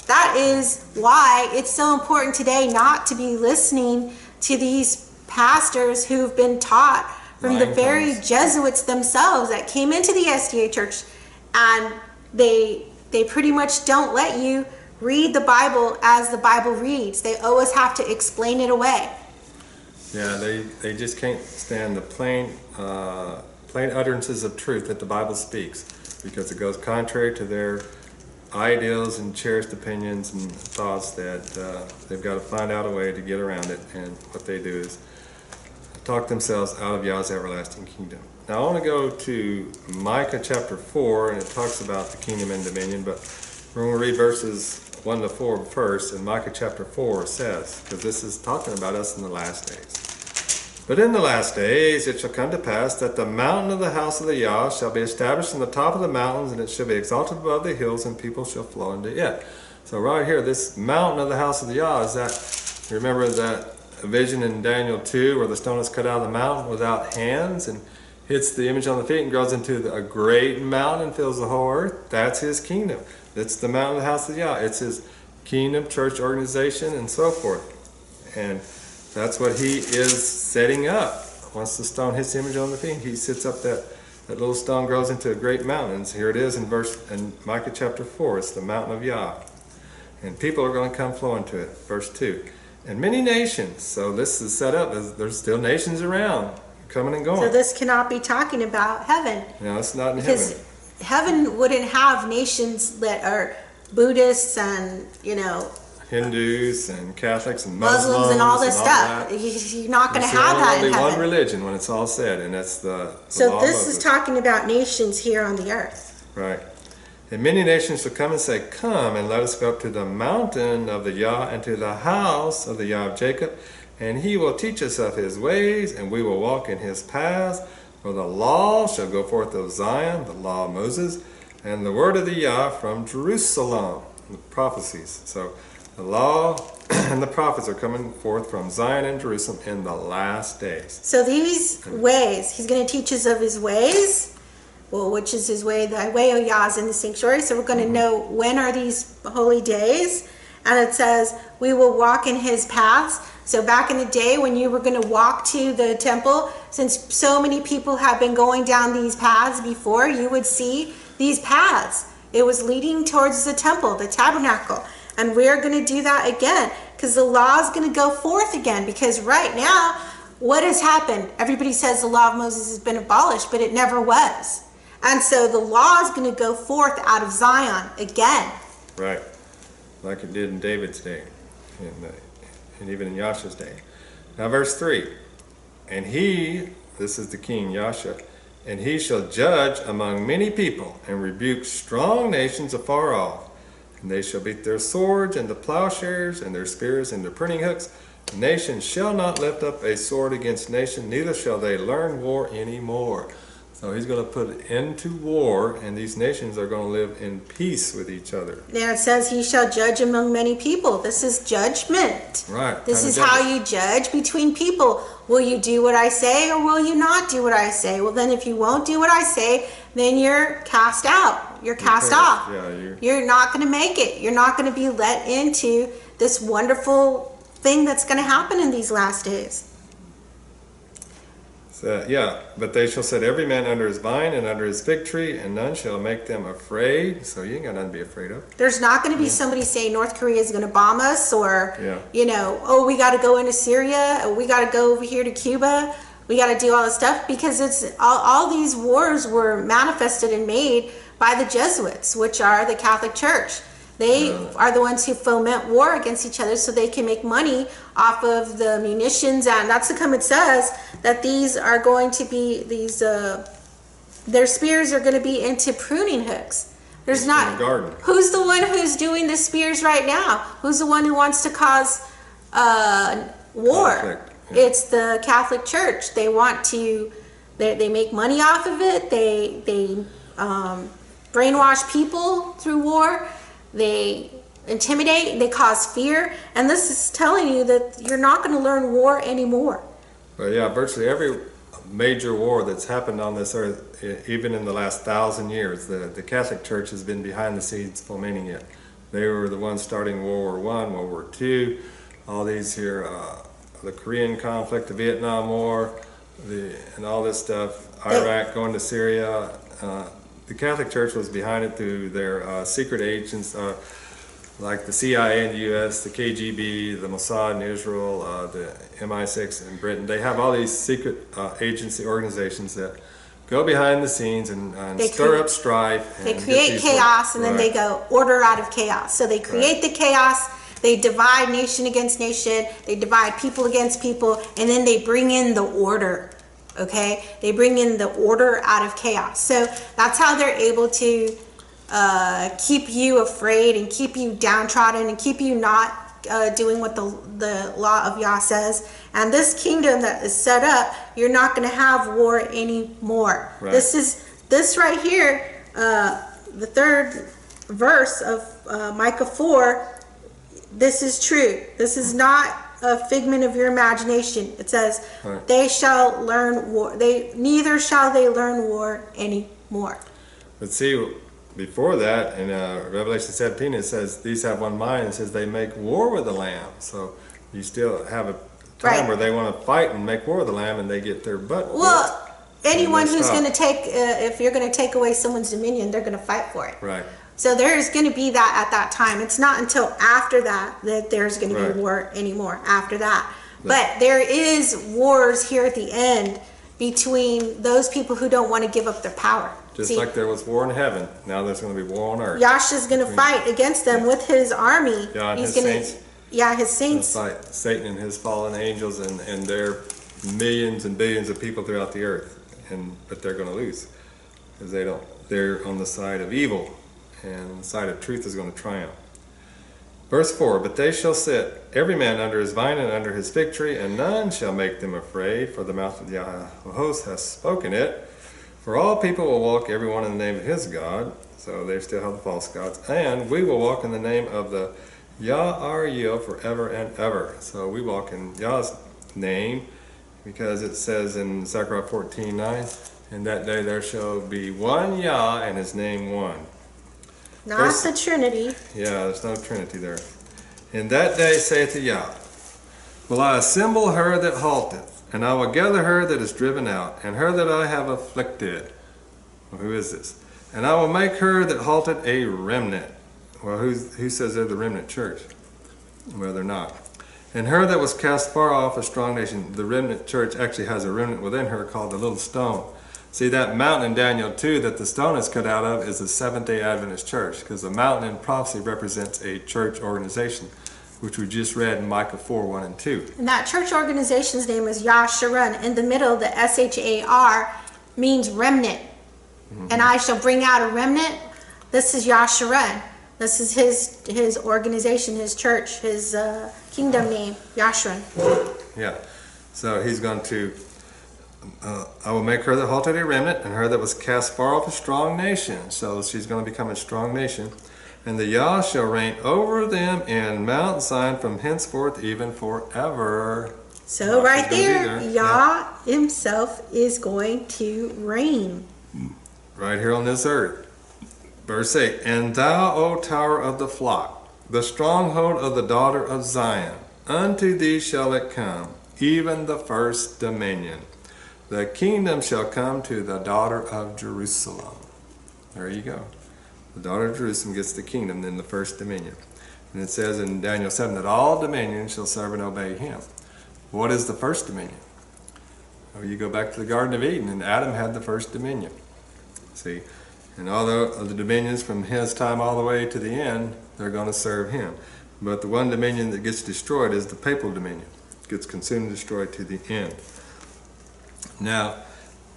That is why it's so important today not to be listening to these pastors who've been taught from the very Jesuits themselves that came into the SDA church, and they pretty much don't let you read the Bible as the Bible reads. They always have to explain it away. Yeah, they just can't stand the plain utterances of truth that the Bible speaks. because it goes contrary to their ideals and cherished opinions and thoughts that they've got to find out a way to get around it. And what they do is talk themselves out of Yah's everlasting kingdom. Now I want to go to Micah chapter 4, and it talks about the kingdom and dominion, but we're going to read verses 1 to 4 first. And Micah chapter 4 says, because this is talking about us in the last days. But in the last days it shall come to pass that the mountain of the house of the Yah shall be established in the top of the mountains, and it shall be exalted above the hills, and people shall flow into it. So right here, this mountain of the house of the Yah is that, you remember that vision in Daniel 2 where the stone is cut out of the mountain without hands and hits the image on the feet and grows into a great mountain and fills the whole earth? That's his kingdom. It's the mountain of the house of Yah. It's his kingdom, church organization, and so forth. And that's what he is setting up. Once the stone hits the image on the feet, he sets up that little stone grows into a great mountain. And here it is in Micah chapter 4. It's the mountain of Yah. And people are going to come flowing to it. Verse 2. And many nations. So this is set up as there's still nations around, coming and going. So this cannot be talking about heaven. No, it's not in because heaven. Heaven wouldn't have nations that are Buddhists and, Hindus and Catholics and Muslims and all this stuff. That. You're not going to have that in heaven. There's only one religion when it's all said, and that's the So law this of is Moses. talking about nations here on the earth. Right. And many nations shall come and say, Come, and let us go up to the mountain of the Yah, and to the house of the Yah of Jacob, and he will teach us of his ways, and we will walk in his paths. For the law shall go forth of Zion, the law of Moses, and the word of the Yah from Jerusalem. The prophecies. So the law and the prophets are coming forth from Zion and Jerusalem in the last days. So these ways, he's going to teach us of his ways. Well, which is his way? The way of Yah is in the sanctuary. So we're going to know when are these holy days. And it says, we will walk in his paths. So back in the day when you were going to walk to the temple, since so many people have been going down these paths before, you would see these paths. It was leading towards the temple, the tabernacle. And we're going to do that again because the law is going to go forth again. Because right now, what has happened? Everybody says the law of Moses has been abolished, but it never was. And so the law is going to go forth out of Zion again. Right. Like it did in David's day and even in Yahshua's day. Now verse 3. And he, this is the king Yahshua, and he shall judge among many people and rebuke strong nations afar off. And they shall beat their swords into plowshares and their spears into pruning hooks. Nation shall not lift up a sword against nation, neither shall they learn war anymore. So he's going to put an end to war, and these nations are going to live in peace with each other. There it says he shall judge among many people. This is judgment. Right. This is how you judge between people. Will you do what I say or will you not do what I say? Well, then if you won't do what I say, then you're cast out. You're cast off. Yeah, you're not going to make it. You're not going to be let into this wonderful thing that's going to happen in these last days. But they shall set every man under his vine and under his fig tree, and none shall make them afraid. So you ain't got nothing to be afraid of. There's not going to be somebody saying North Korea is going to bomb us, or oh, we got to go into Syria, or we got to go over here to Cuba, we got to do all this stuff, because it's all these wars were manifested and made by the Jesuits, which are the Catholic Church. They are the ones who foment war against each other so they can make money off of the munitions. And that's the come it says that these are going to be, their spears are going to be into pruning hooks. There's not, who's the one who's doing the spears right now? Who's the one who wants to cause war? Conflict. It's the Catholic Church. They want to, they make money off of it. They brainwash people through war. They intimidate, they cause fear, and this is telling you that you're not going to learn war anymore. Well, yeah, virtually every major war that's happened on this earth, even in the last 1,000 years, the Catholic Church has been behind the scenes fomenting it. They were the ones starting World War I, World War II, all these here, the Korean conflict, the Vietnam War, and all this stuff, Iraq, going to Syria. The Catholic Church was behind it through their secret agents like the CIA in the U.S., the KGB, the Mossad in Israel, the MI6 in Britain. They have all these secret agency organizations that go behind the scenes and stir up strife. They create chaos, and then they go order out of chaos. So they create the chaos, they divide nation against nation, they divide people against people, and then they bring in the order. Okay, they bring in the order out of chaos. So that's how they're able to keep you afraid and keep you downtrodden and keep you not doing what the law of Yah says. And this kingdom that is set up, you're not going to have war anymore. Right. This right here, the third verse of Micah 4. This is true. This is not a figment of your imagination. It says, right. They shall learn war. Neither shall they learn war anymore. But see, before that, in Revelation 17, it says, these have one mind. It says they make war with the Lamb. So you still have a time where they want to fight and make war with the Lamb, and they get their butt. Well, anyone who's going to take, if you're going to take away someone's dominion, they're going to fight for it. Right. So there's going to be that at that time. It's not until after that there's going to be war anymore after that. But there is wars here at the end between those people who don't want to give up their power. Just like there was war in heaven, now there's going to be war on earth. Yahshua's going to fight against them with his army. Yeah, He's going to, his saints. Fight Satan and his fallen angels and their millions and billions of people throughout the earth. But they're going to lose because they're on the side of evil. And the side of truth is going to triumph. Verse 4, but they shall sit, every man under his vine and under his fig tree, and none shall make them afraid, for the mouth of Yahweh host has spoken it. For all people will walk, every one in the name of his God. So they still have the false gods. And we will walk in the name of the Yah our Yeo forever and ever. So we walk in Yah's name, because it says in Zechariah 14:9, in that day there shall be one Yah, and his name one. Not the Trinity. Yeah, there's no Trinity there. In that day saith the Yah, will I assemble her that halteth, and I will gather her that is driven out, and her that I have afflicted. Well, who is this? And I will make her that halted a remnant. Well, who says they're the remnant church? Well, they're not. And her that was cast far off, a strong nation. The remnant church actually has a remnant within her called the little stone. See, that mountain in Daniel 2 that the stone is cut out of is the Seventh-day Adventist church, because the mountain in prophecy represents a church organization, which we just read in Micah 4:1 and 2. And that church organization's name is Yah-Sharun. In the middle, the S-H-A-R means remnant. And I shall bring out a remnant. This is Yah-Sharun. This is his organization, his church, his kingdom name, Yah-Sharun. Yeah, so he's going to... I will make her that halted a remnant, and her that was cast far off a strong nation. So she's going to become a strong nation. And the Yah shall reign over them in Mount Zion from henceforth even forever. So right there, Yah himself is going to reign. Right here on this earth. Verse 8, and thou, O tower of the flock, the stronghold of the daughter of Zion, unto thee shall it come, even the first dominion. The kingdom shall come to the daughter of Jerusalem. There you go. The daughter of Jerusalem gets the kingdom, then the first dominion. And it says in Daniel 7 that all dominions shall serve and obey him. What is the first dominion? Well, you go back to the Garden of Eden, and Adam had the first dominion. See, and all the dominions from his time all the way to the end, they're going to serve him. But the one dominion that gets destroyed is the papal dominion. It gets consumed and destroyed to the end. Now,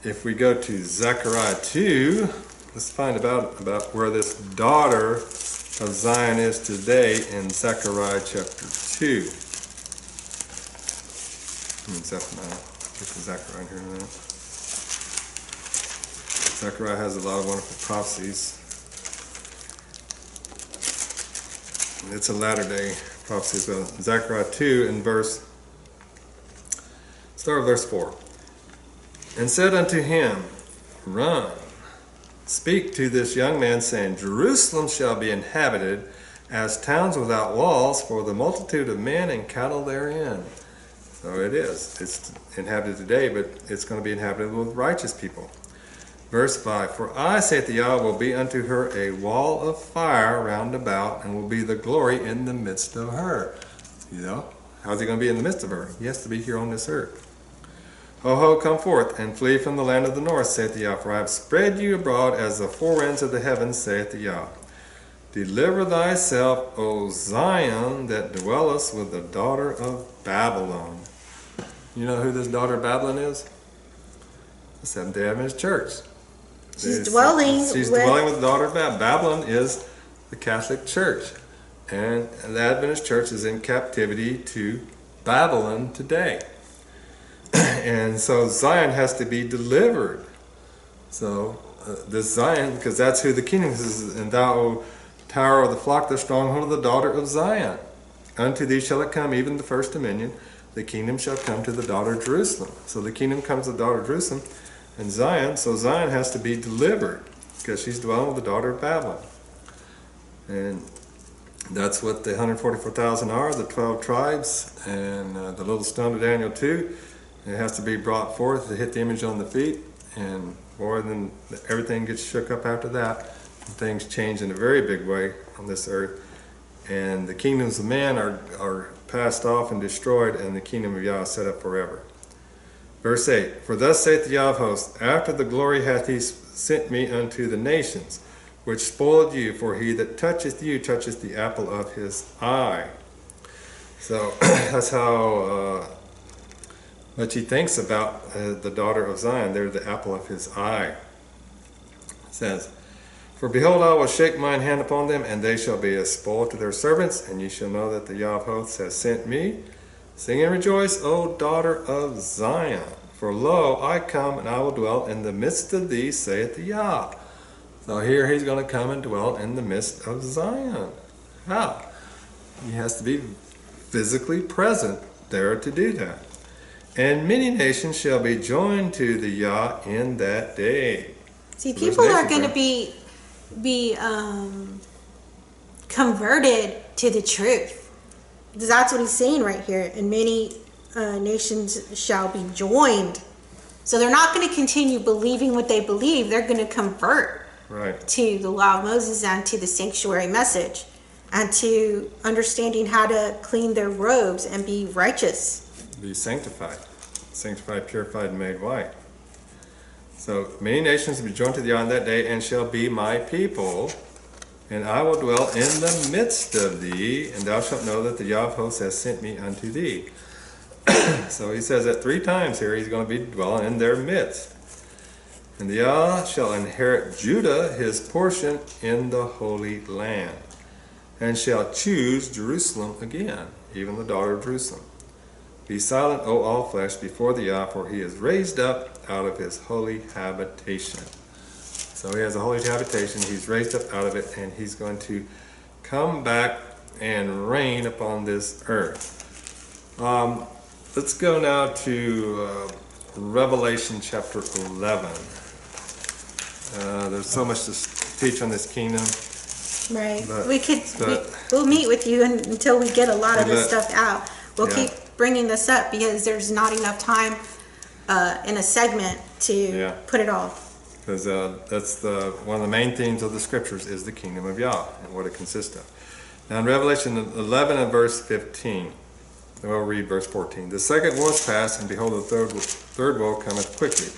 if we go to Zechariah 2, let's find about where this daughter of Zion is today in Zechariah chapter 2. Get to Zechariah here in a minute. Zechariah has a lot of wonderful prophecies. It's a latter-day prophecy as well. Zechariah 2 and start with verse 4. And said unto him, run, speak to this young man, saying, Jerusalem shall be inhabited as towns without walls, for the multitude of men and cattle therein. So it is. It's inhabited today, but it's going to be inhabited with righteous people. Verse 5, for I, saith the Yah, will be unto her a wall of fire round about, and will be the glory in the midst of her. You know, how's he going to be in the midst of her? He has to be here on this earth. Ho, come forth, and flee from the land of the north, saith the Yah, for I have spread you abroad as the four winds of the heavens, saith the Yah. Deliver thyself, O Zion, that dwellest with the daughter of Babylon. You know who this daughter of Babylon is? The Seventh-day Adventist Church. She's dwelling with the daughter of Babylon. Babylon is the Catholic Church. And the Adventist Church is in captivity to Babylon today. And so Zion has to be delivered. So this Zion, because that's who the kingdom is, and thou, O tower of the flock, the stronghold of the daughter of Zion. Unto thee shall it come, even the first dominion. The kingdom shall come to the daughter of Jerusalem. So the kingdom comes to the daughter of Jerusalem and Zion. So Zion has to be delivered because she's dwelling with the daughter of Babylon. And that's what the 144,000 are, the 12 tribes, and the little stone of Daniel 2. It has to be brought forth to hit the image on the feet, and boy, then everything gets shook up after that. Things change in a very big way on this earth, and the kingdoms of man are passed off and destroyed, and the kingdom of Yah is set up forever. Verse 8, for thus saith the Yah of hosts, after the glory hath he sent me unto the nations, which spoiled you, for he that toucheth you toucheth the apple of his eye. So that's how much he thinks about the daughter of Zion. They're the apple of his eye. It says, for behold, I will shake mine hand upon them, and they shall be a spoil to their servants, and ye shall know that the Yah of hosts has sent me. Sing and rejoice, O daughter of Zion. For lo, I come, and I will dwell in the midst of thee, saith the Yah. So here he's going to come and dwell in the midst of Zion. How? He has to be physically present there to do that. And many nations shall be joined to the Yah in that day. See, people are going to be converted to the truth. That's what he's saying right here. And many nations shall be joined. So they're not going to continue believing what they believe. They're going to convert to the law of Moses and to the sanctuary message, and to understanding how to clean their robes and be righteous. Be sanctified, purified, and made white. So many nations will be joined to thee on that day, and shall be my people, and I will dwell in the midst of thee, and thou shalt know that the Yah of hosts has sent me unto thee. So he says that 3 times here he's going to be dwelling in their midst. And the Yah shall inherit Judah his portion in the Holy Land, and shall choose Jerusalem again, even the daughter of Jerusalem. Be silent, O all flesh, before the Yah, for he is raised up out of his holy habitation. So he has a holy habitation, he's raised up out of it, and he's going to come back and reign upon this earth. Let's go now to Revelation chapter 11. There's so much to teach on this kingdom. Right. We'll meet with you until we get a lot of this stuff out. We'll keep bringing this up because there's not enough time in a segment to put it all. Because that's one of the main themes of the scriptures is the kingdom of Yah and what it consists of. Now in Revelation 11 and verse 15, we'll read verse 14. The second woe is past, and behold, the third woe cometh quickly.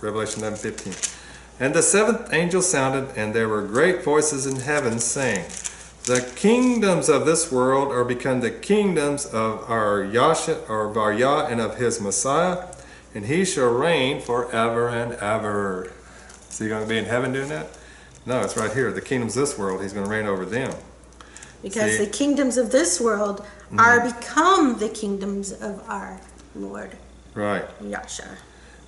Revelation 11:15. And the 7th angel sounded, and there were great voices in heaven, saying, the kingdoms of this world are become the kingdoms of our Yah and of his Messiah, and he shall reign forever and ever. So you're going to be in heaven doing that? No, it's right here. The kingdoms of this world, he's going to reign over them. Because the kingdoms of this world are become the kingdoms of our Lord. Right. Yasha.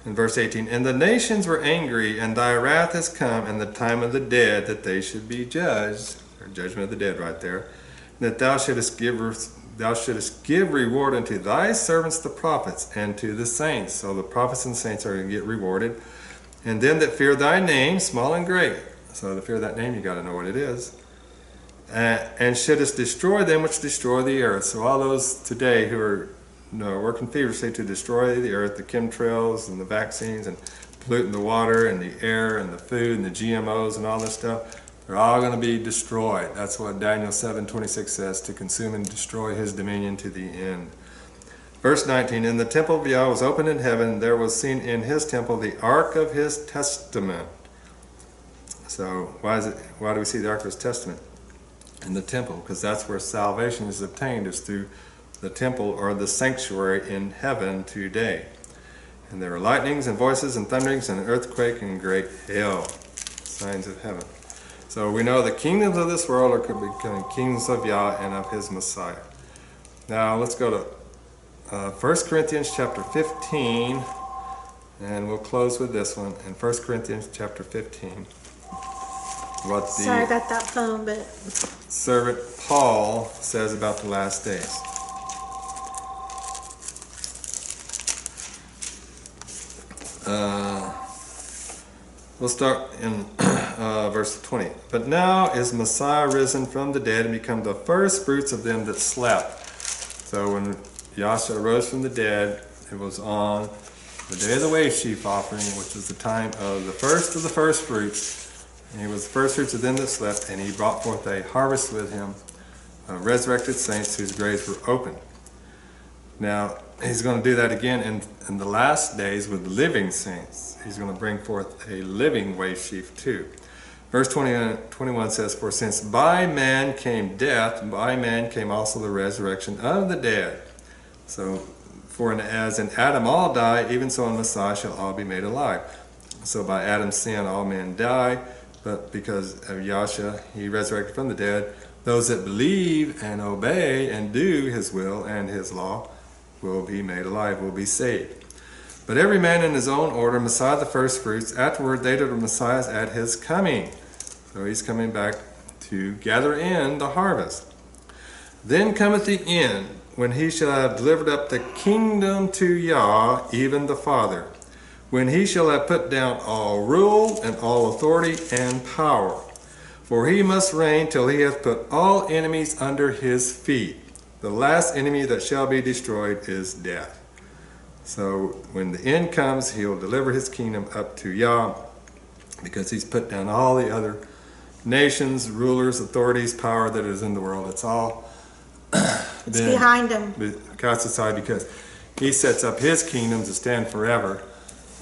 In verse 18, and the nations were angry, and thy wrath is come, and the time of the dead, that they should be judged, or judgment of the dead right there, that thou shouldest give reward unto thy servants the prophets, and to the saints. So the prophets and saints are going to get rewarded. And them that fear thy name, small and great. So to fear that name, you got to know what it is. And shouldest destroy them which destroy the earth. So all those today who are working feverishly to destroy the earth, the chemtrails and the vaccines and polluting the water and the air and the food and the GMOs and all this stuff, they're all going to be destroyed. That's what Daniel 7:26 says, to consume and destroy his dominion to the end. Verse 19, and the temple of Yah was opened in heaven. There was seen in his temple the ark of his testament. So why do we see the ark of his testament in the temple? Because that's where salvation is obtained, is through the temple or the sanctuary in heaven today. And there were lightnings and voices and thunderings and an earthquake and great hail, signs of heaven. So we know the kingdoms of this world are becoming kingdoms of Yah and of his Messiah. Now let's go to 1 Corinthians chapter 15, and we'll close with this one in 1 Corinthians chapter 15. What the Sorry about that phone, but servant Paul says about the last days. We'll start in verse 20. But now is Messiah risen from the dead and become the first fruits of them that slept. So when Yahshua rose from the dead, it was on the day of the wave sheaf offering, which was the time of the first fruits. And he was the first fruits of them that slept, and he brought forth a harvest with him, resurrected saints whose graves were opened. Now, he's going to do that again in the last days with living saints. He's going to bring forth a living wave sheaf too. Verse 21 says, for since by man came death, by man came also the resurrection of the dead. So, for as in Adam all die, even so in Messiah shall all be made alive. So by Adam's sin all men die, but because of Yahshua, he resurrected from the dead. Those that believe and obey and do his will and his law will be made alive, will be saved. But every man in his own order, Messiah the first fruits, afterward they that are Messiahs at his coming. So he's coming back to gather in the harvest. Then cometh the end, when he shall have delivered up the kingdom to Yah, even the Father, when he shall have put down all rule and all authority and power. For he must reign till he hath put all enemies under his feet. The last enemy that shall be destroyed is death. So when the end comes, he'll deliver his kingdom up to Yah, because he's put down all the other nations, rulers, authorities, power that is in the world. It's all it's behind him. Cast aside, because he sets up his kingdom to stand forever,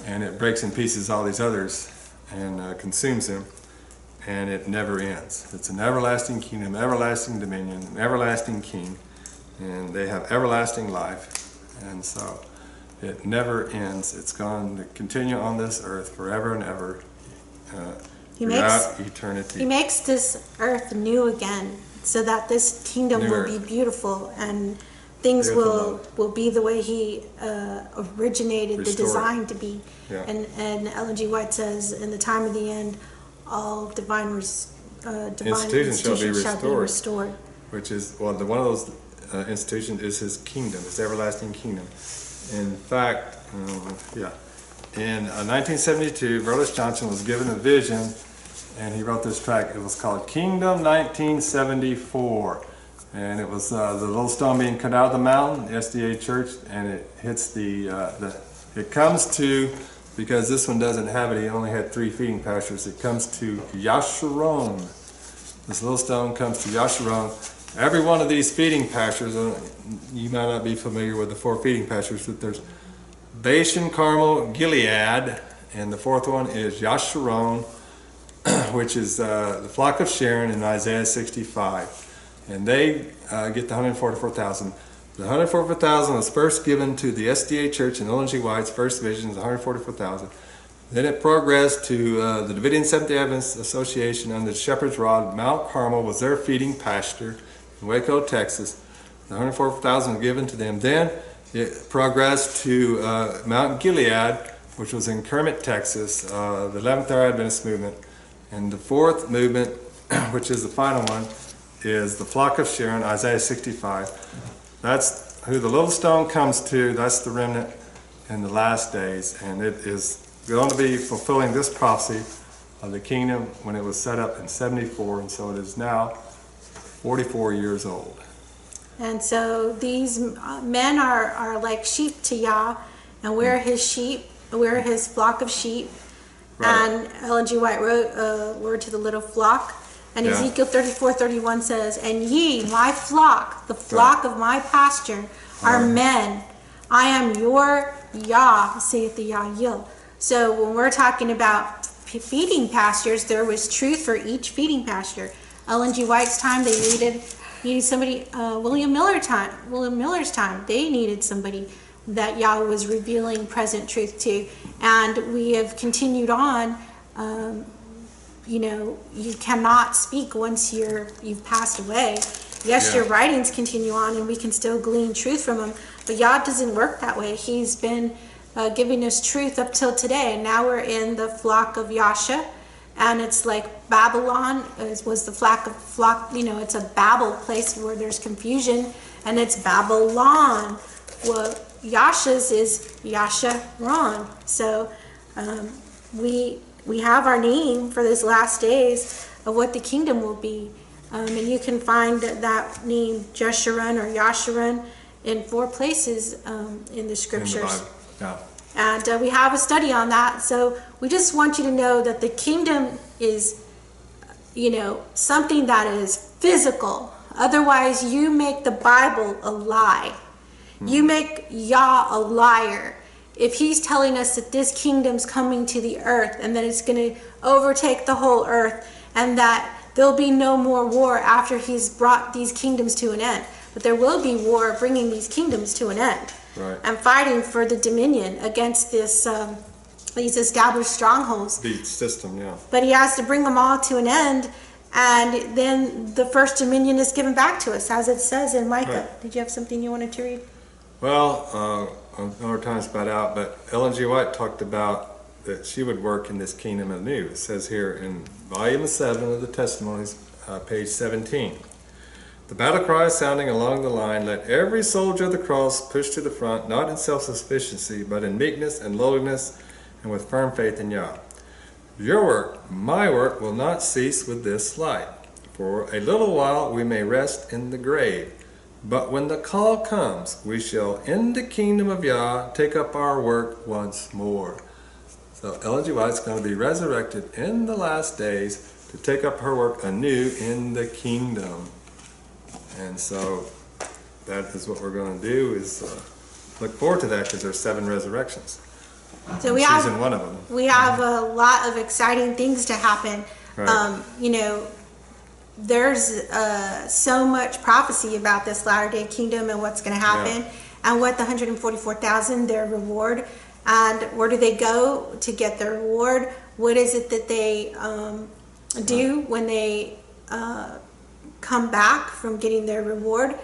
and it breaks in pieces all these others and consumes them, and it never ends. It's an everlasting kingdom, everlasting dominion, an everlasting king, and they have everlasting life, and so it never ends. It's going to continue on this earth forever and ever, throughout eternity. He makes this earth new again, so that this kingdom will be beautiful, and things will be the way he originated the design to be. Yeah. And Ellen G. White says, in the time of the end, all divine institutions shall be restored. Which is, well, one of those institutions is his kingdom, his everlasting kingdom. In fact, in 1972, Verlis Johnson was given a vision, and he wrote this track. It was called Kingdom 1974. And it was the little stone being cut out of the mountain, the SDA church, and it hits it comes to, because this one doesn't have it, he only had 3 feeding pastures, it comes to Yasharon. This little stone comes to Yasharon. Every one of these feeding pastures, you might not be familiar with the 4 feeding pastures, but there's Bashan, Carmel, Gilead, and the 4th one is Yasharon, which is the flock of Sharon in Isaiah 65. And they get the 144,000. The 144,000 was first given to the SDA Church in Ellen G. White's first vision, 144,000. Then it progressed to the Davidian Seventh-day Adventist Association under the Shepherd's Rod. Mount Carmel was their feeding pasture in Waco, Texas. The 144,000 was given to them. Then it progressed to Mount Gilead, which was in Kermit, Texas, the 11th-hour Adventist movement. And the 4th movement, which is the final one, is the flock of Sharon, Isaiah 65. That's who the little stone comes to. That's the remnant in the last days, and it is going to be fulfilling this prophecy of the kingdom when it was set up in 74, and so it is now 44 years old. And so these men are like sheep to Yah, and we're his sheep, we're his flock of sheep. Right. And Ellen G. White wrote Word to the Little Flock. And Ezekiel 34:31 says, and ye, my flock, the flock of my pasture, are men I am your Yah, saith the Yah. So when we're talking about feeding pastures, there was truth for each feeding pasture. Ellen G. White's time, they needed somebody. William Miller's time, they needed somebody that Yah was revealing present truth to, and we have continued on. You cannot speak once you've passed away. Yes, your writings continue on, and we can still glean truth from them. But Yah doesn't work that way. He's been giving us truth up till today, and now we're in the flock of Yasha, and it's like Babylon was the flock. It's a Babel place where there's confusion, and it's Babylon. Well, Yasha's is Yasha Ron. So we have our name for these last days of what the kingdom will be. And you can find that name Jeshurun or Yashurun in 4 places in the scriptures. In the Bible. Yeah. And we have a study on that. So we just want you to know that the kingdom is, something that is physical. Otherwise, you make the Bible a lie. You make Yah a liar. If he's telling us that this kingdom's coming to the earth and that it's going to overtake the whole earth and that there'll be no more war after he's brought these kingdoms to an end. But there will be war bringing these kingdoms to an end. Right. And fighting for the dominion against these established strongholds. The system, yeah. But he has to bring them all to an end, and then the first dominion is given back to us, as it says in Micah. Right. Did you have something you wanted to read? Well, our time's about out, but Ellen G. White talked about that she would work in this kingdom anew. It says here in volume 7 of the Testimonies, page 17. The battle cry is sounding along the line, let every soldier of the cross push to the front, not in self-sufficiency, but in meekness and lowliness and with firm faith in Yah. Your work, my work, will not cease with this light. For a little while we may rest in the grave, but when the call comes, we shall in the kingdom of Yah take up our work once more. So Ellen G. White's going to be resurrected in the last days to take up her work anew in the kingdom. And so that is what we're going to do, is look forward to that, because there's 7 resurrections. So she's in one of them. We have a lot of exciting things to happen. Right. There's so much prophecy about this latter-day kingdom and what's going to happen, and what the 144,000, their reward, and where do they go to get their reward? What is it that they do when they come back from getting their reward?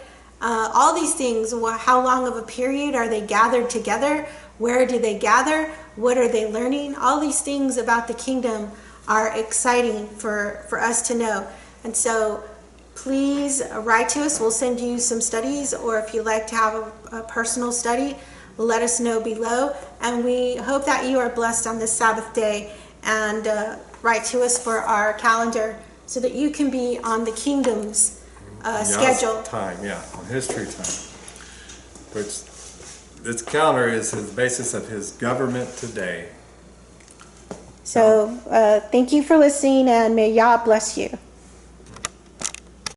All these things. How long of a period are they gathered together? Where do they gather? What are they learning? All these things about the kingdom are exciting for us to know. And so please write to us. We'll send you some studies, or if you'd like to have a personal study, let us know below. And we hope that you are blessed on this Sabbath day, and write to us for our calendar so that you can be on the kingdom's schedule. Time, on history time. Which this calendar is the basis of his government today. So thank you for listening, and may Yah bless you.